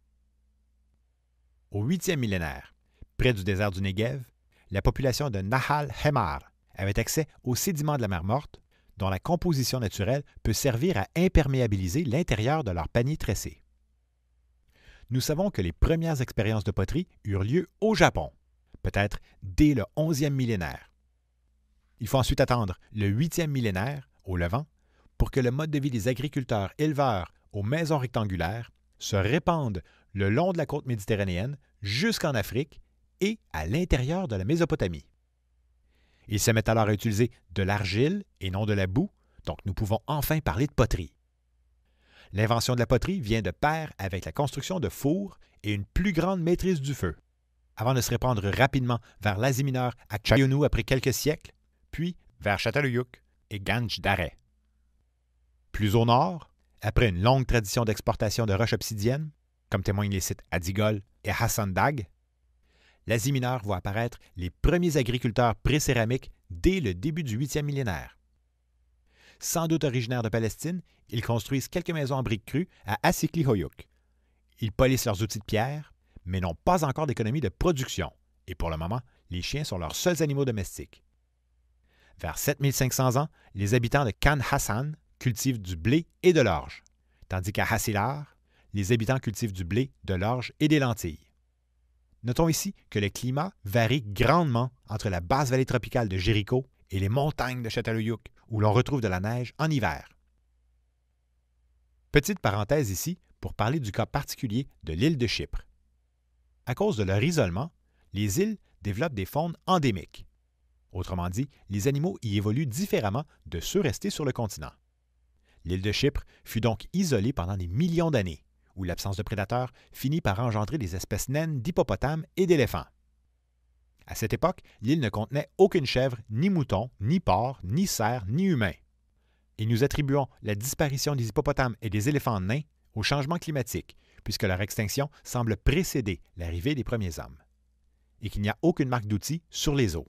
Au 8e millénaire, près du désert du Negev, la population de Nahal Hemar avait accès aux sédiments de la mer Morte, dont la composition naturelle peut servir à imperméabiliser l'intérieur de leur panier tressé. Nous savons que les premières expériences de poterie eurent lieu au Japon, peut-être dès le 11e millénaire. Il faut ensuite attendre le 8e millénaire, au Levant, pour que le mode de vie des agriculteurs-éleveurs aux maisons rectangulaires se répande le long de la côte méditerranéenne jusqu'en Afrique et à l'intérieur de la Mésopotamie. Ils se mettent alors à utiliser de l'argile et non de la boue, donc nous pouvons enfin parler de poterie. L'invention de la poterie vient de pair avec la construction de fours et une plus grande maîtrise du feu, avant de se répandre rapidement vers l'Asie mineure à Chayonu après quelques siècles, puis vers Çatalhöyük et Ganj Dareh. Plus au nord, après une longue tradition d'exportation de roches obsidiennes, comme témoignent les sites Adigol et Hassan Dag, l'Asie mineure voit apparaître les premiers agriculteurs pré-céramiques dès le début du 8e millénaire. Sans doute originaires de Palestine, ils construisent quelques maisons en briques crues à Asiklihoyuk. Ils polissent leurs outils de pierre, mais n'ont pas encore d'économie de production, et pour le moment, les chiens sont leurs seuls animaux domestiques. Vers 7500 ans, les habitants de Khan Hassan cultivent du blé et de l'orge, tandis qu'à Hassilar, les habitants cultivent du blé, de l'orge et des lentilles. Notons ici que le climat varie grandement entre la basse vallée tropicale de Jéricho et les montagnes de Çatalhöyük, où l'on retrouve de la neige en hiver. Petite parenthèse ici pour parler du cas particulier de l'île de Chypre. À cause de leur isolement, les îles développent des faunes endémiques. Autrement dit, les animaux y évoluent différemment de ceux restés sur le continent. L'île de Chypre fut donc isolée pendant des millions d'années, où l'absence de prédateurs finit par engendrer des espèces naines d'hippopotames et d'éléphants. À cette époque, l'île ne contenait aucune chèvre, ni mouton, ni porc, ni cerf, ni humain. Et nous attribuons la disparition des hippopotames et des éléphants nains au changement climatique, puisque leur extinction semble précéder l'arrivée des premiers hommes, et qu'il n'y a aucune marque d'outils sur les eaux.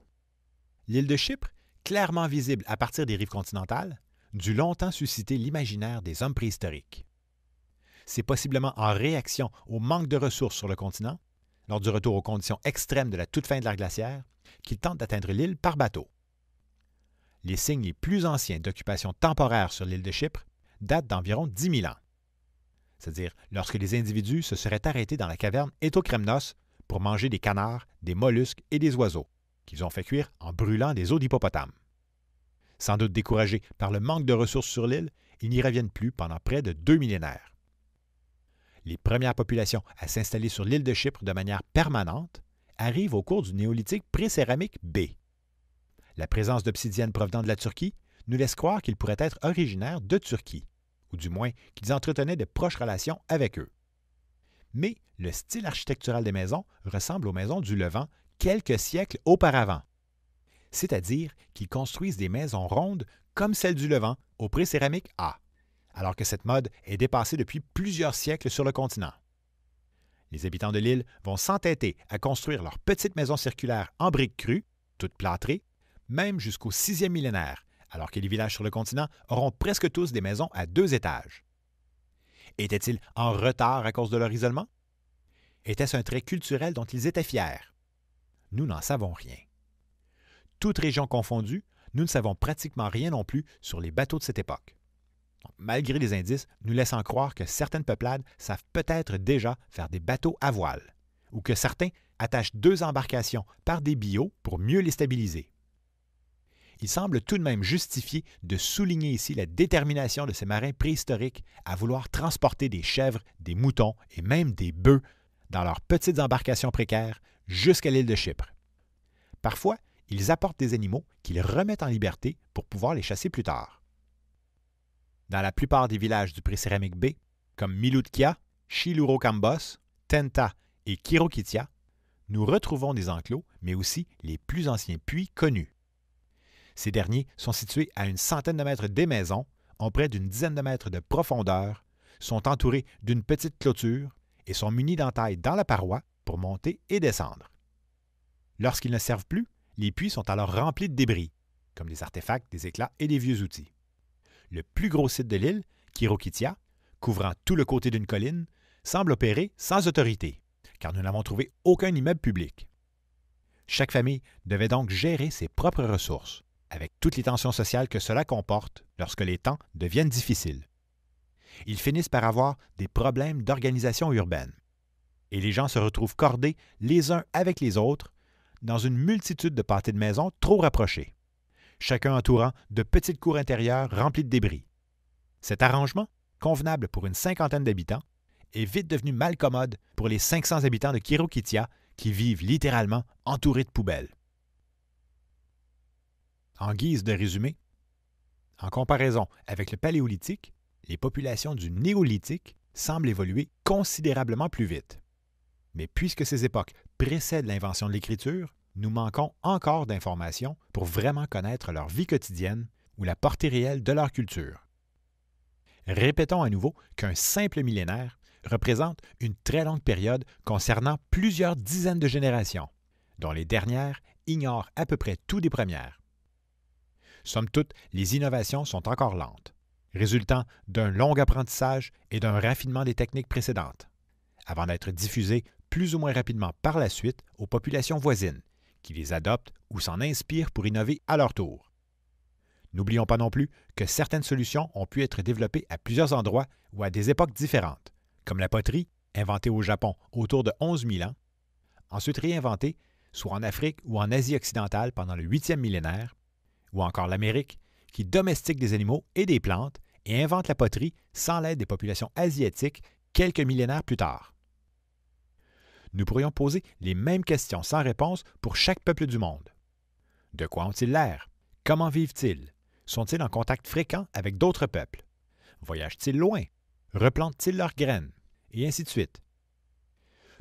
L'île de Chypre, clairement visible à partir des rives continentales, dut longtemps susciter l'imaginaire des hommes préhistoriques. C'est possiblement en réaction au manque de ressources sur le continent, lors du retour aux conditions extrêmes de la toute fin de l'ère glaciaire, qu'ils tentent d'atteindre l'île par bateau. Les signes les plus anciens d'occupation temporaire sur l'île de Chypre datent d'environ 10 000 ans, c'est-à-dire lorsque les individus se seraient arrêtés dans la caverne Étokremnos pour manger des canards, des mollusques et des oiseaux, qu'ils ont fait cuire en brûlant des os d'hippopotame. Sans doute découragés par le manque de ressources sur l'île, ils n'y reviennent plus pendant près de 2 millénaires. Les premières populations à s'installer sur l'île de Chypre de manière permanente arrivent au cours du néolithique pré-céramique B. La présence d'obsidiennes provenant de la Turquie nous laisse croire qu'ils pourraient être originaires de Turquie, ou du moins qu'ils entretenaient de proches relations avec eux. Mais le style architectural des maisons ressemble aux maisons du Levant quelques siècles auparavant, c'est-à-dire qu'ils construisent des maisons rondes comme celles du Levant au pré-céramique A, alors que cette mode est dépassée depuis plusieurs siècles sur le continent. Les habitants de l'île vont s'entêter à construire leurs petites maisons circulaires en briques crues, toutes plâtrées, même jusqu'au 6e millénaire, alors que les villages sur le continent auront presque tous des maisons à 2 étages. Étaient-ils en retard à cause de leur isolement? Était-ce un trait culturel dont ils étaient fiers? Nous n'en savons rien. Toutes régions confondues, nous ne savons pratiquement rien non plus sur les bateaux de cette époque. Malgré les indices nous laissant croire que certaines peuplades savent peut-être déjà faire des bateaux à voile, ou que certains attachent 2 embarcations par des billots pour mieux les stabiliser. Il semble tout de même justifié de souligner ici la détermination de ces marins préhistoriques à vouloir transporter des chèvres, des moutons et même des bœufs dans leurs petites embarcations précaires jusqu'à l'île de Chypre. Parfois, ils apportent des animaux qu'ils remettent en liberté pour pouvoir les chasser plus tard. Dans la plupart des villages du pré-céramique B, comme Miloutka, Chilourokambos, Tenta et Kirokitia, nous retrouvons des enclos, mais aussi les plus anciens puits connus. Ces derniers sont situés à une centaine de mètres des maisons, ont près d'une dizaine de mètres de profondeur, sont entourés d'une petite clôture et sont munis d'entailles dans la paroi pour monter et descendre. Lorsqu'ils ne servent plus, les puits sont alors remplis de débris, comme des artefacts, des éclats et des vieux outils. Le plus gros site de l'île, Kirokitia, couvrant tout le côté d'une colline, semble opérer sans autorité, car nous n'avons trouvé aucun immeuble public. Chaque famille devait donc gérer ses propres ressources, avec toutes les tensions sociales que cela comporte lorsque les temps deviennent difficiles. Ils finissent par avoir des problèmes d'organisation urbaine, et les gens se retrouvent cordés les uns avec les autres dans une multitude de pâtés de maisons trop rapprochés, chacun entourant de petites cours intérieures remplies de débris. Cet arrangement, convenable pour une cinquantaine d'habitants, est vite devenu malcommode pour les 500 habitants de Kirokitia qui vivent littéralement entourés de poubelles. En guise de résumé, en comparaison avec le Paléolithique, les populations du Néolithique semblent évoluer considérablement plus vite. Mais puisque ces époques précèdent l'invention de l'écriture, nous manquons encore d'informations pour vraiment connaître leur vie quotidienne ou la portée réelle de leur culture. Répétons à nouveau qu'un simple millénaire représente une très longue période concernant plusieurs dizaines de générations, dont les dernières ignorent à peu près tout des premières. Somme toute, les innovations sont encore lentes, résultant d'un long apprentissage et d'un raffinement des techniques précédentes, avant d'être diffusées plus ou moins rapidement par la suite aux populations voisines, qui les adoptent ou s'en inspirent pour innover à leur tour. N'oublions pas non plus que certaines solutions ont pu être développées à plusieurs endroits ou à des époques différentes, comme la poterie, inventée au Japon autour de 11 000 ans, ensuite réinventée soit en Afrique ou en Asie occidentale pendant le 8e millénaire, ou encore l'Amérique, qui domestique des animaux et des plantes et invente la poterie sans l'aide des populations asiatiques quelques millénaires plus tard. Nous pourrions poser les mêmes questions sans réponse pour chaque peuple du monde. De quoi ont-ils l'air? Comment vivent-ils? Sont-ils en contact fréquent avec d'autres peuples? Voyagent-ils loin? Replantent-ils leurs graines? Et ainsi de suite.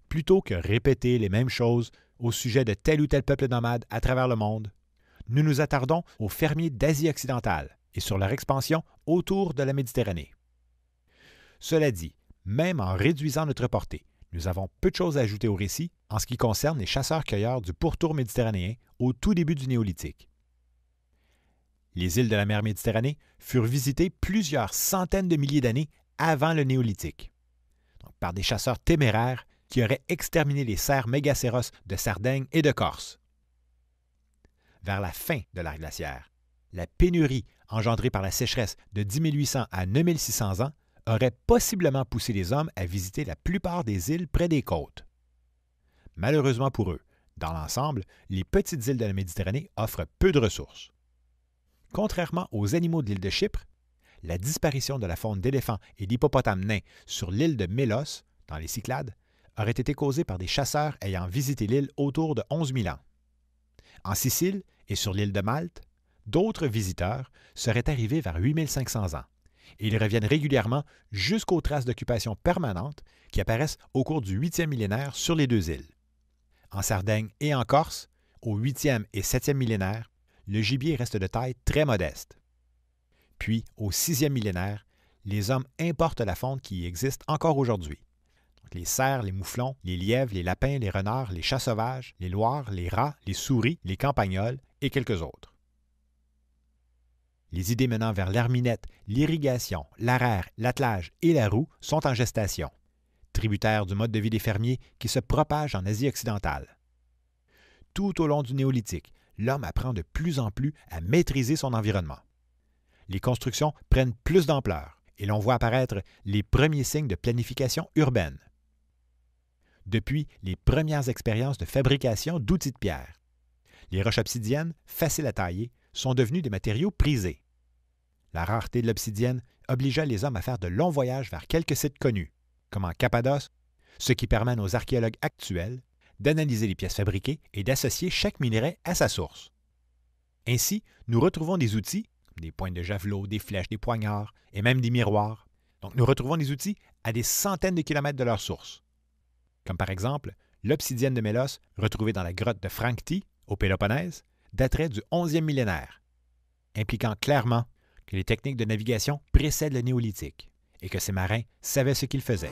Plutôt que répéter les mêmes choses au sujet de tel ou tel peuple nomade à travers le monde, nous nous attardons aux fermiers d'Asie occidentale et sur leur expansion autour de la Méditerranée. Cela dit, même en réduisant notre portée, nous avons peu de choses à ajouter au récit en ce qui concerne les chasseurs-cueilleurs du pourtour méditerranéen au tout début du Néolithique. Les îles de la mer Méditerranée furent visitées plusieurs centaines de milliers d'années avant le Néolithique, donc par des chasseurs téméraires qui auraient exterminé les cerfs mégacéros de Sardaigne et de Corse. Vers la fin de l'ère glaciaire, la pénurie engendrée par la sécheresse de 10 800 à 9 600 ans aurait possiblement poussé les hommes à visiter la plupart des îles près des côtes. Malheureusement pour eux, dans l'ensemble, les petites îles de la Méditerranée offrent peu de ressources. Contrairement aux animaux de l'île de Chypre, la disparition de la faune d'éléphants et d'hippopotames nains sur l'île de Mélos, dans les Cyclades, aurait été causée par des chasseurs ayant visité l'île autour de 11 000 ans. En Sicile et sur l'île de Malte, d'autres visiteurs seraient arrivés vers 8500 ans, et ils reviennent régulièrement jusqu'aux traces d'occupation permanente qui apparaissent au cours du 8e millénaire sur les deux îles. En Sardaigne et en Corse, au 8e et 7e millénaire, le gibier reste de taille très modeste. Puis, au 6e millénaire, les hommes importent la faune qui existe encore aujourd'hui. Les cerfs, les mouflons, les lièvres, les lapins, les renards, les chats sauvages, les loirs, les rats, les souris, les campagnols et quelques autres. Les idées menant vers l'herminette, l'irrigation, l'arère, l'attelage et la roue sont en gestation, tributaires du mode de vie des fermiers qui se propage en Asie occidentale. Tout au long du Néolithique, l'homme apprend de plus en plus à maîtriser son environnement. Les constructions prennent plus d'ampleur et l'on voit apparaître les premiers signes de planification urbaine. Depuis les premières expériences de fabrication d'outils de pierre, les roches obsidiennes, faciles à tailler, sont devenues des matériaux prisés. La rareté de l'obsidienne obligea les hommes à faire de longs voyages vers quelques sites connus, comme en Cappadoce, ce qui permet à nos archéologues actuels d'analyser les pièces fabriquées et d'associer chaque minerai à sa source. Ainsi, nous retrouvons des outils, comme des pointes de javelot, des flèches, des poignards et même des miroirs. Donc, nous retrouvons des outils à des centaines de kilomètres de leur source, comme par exemple l'obsidienne de Mélos retrouvée dans la grotte de Francti, au Péloponnèse, daterait du 11e millénaire, impliquant clairement que les techniques de navigation précèdent le néolithique et que ces marins savaient ce qu'ils faisaient.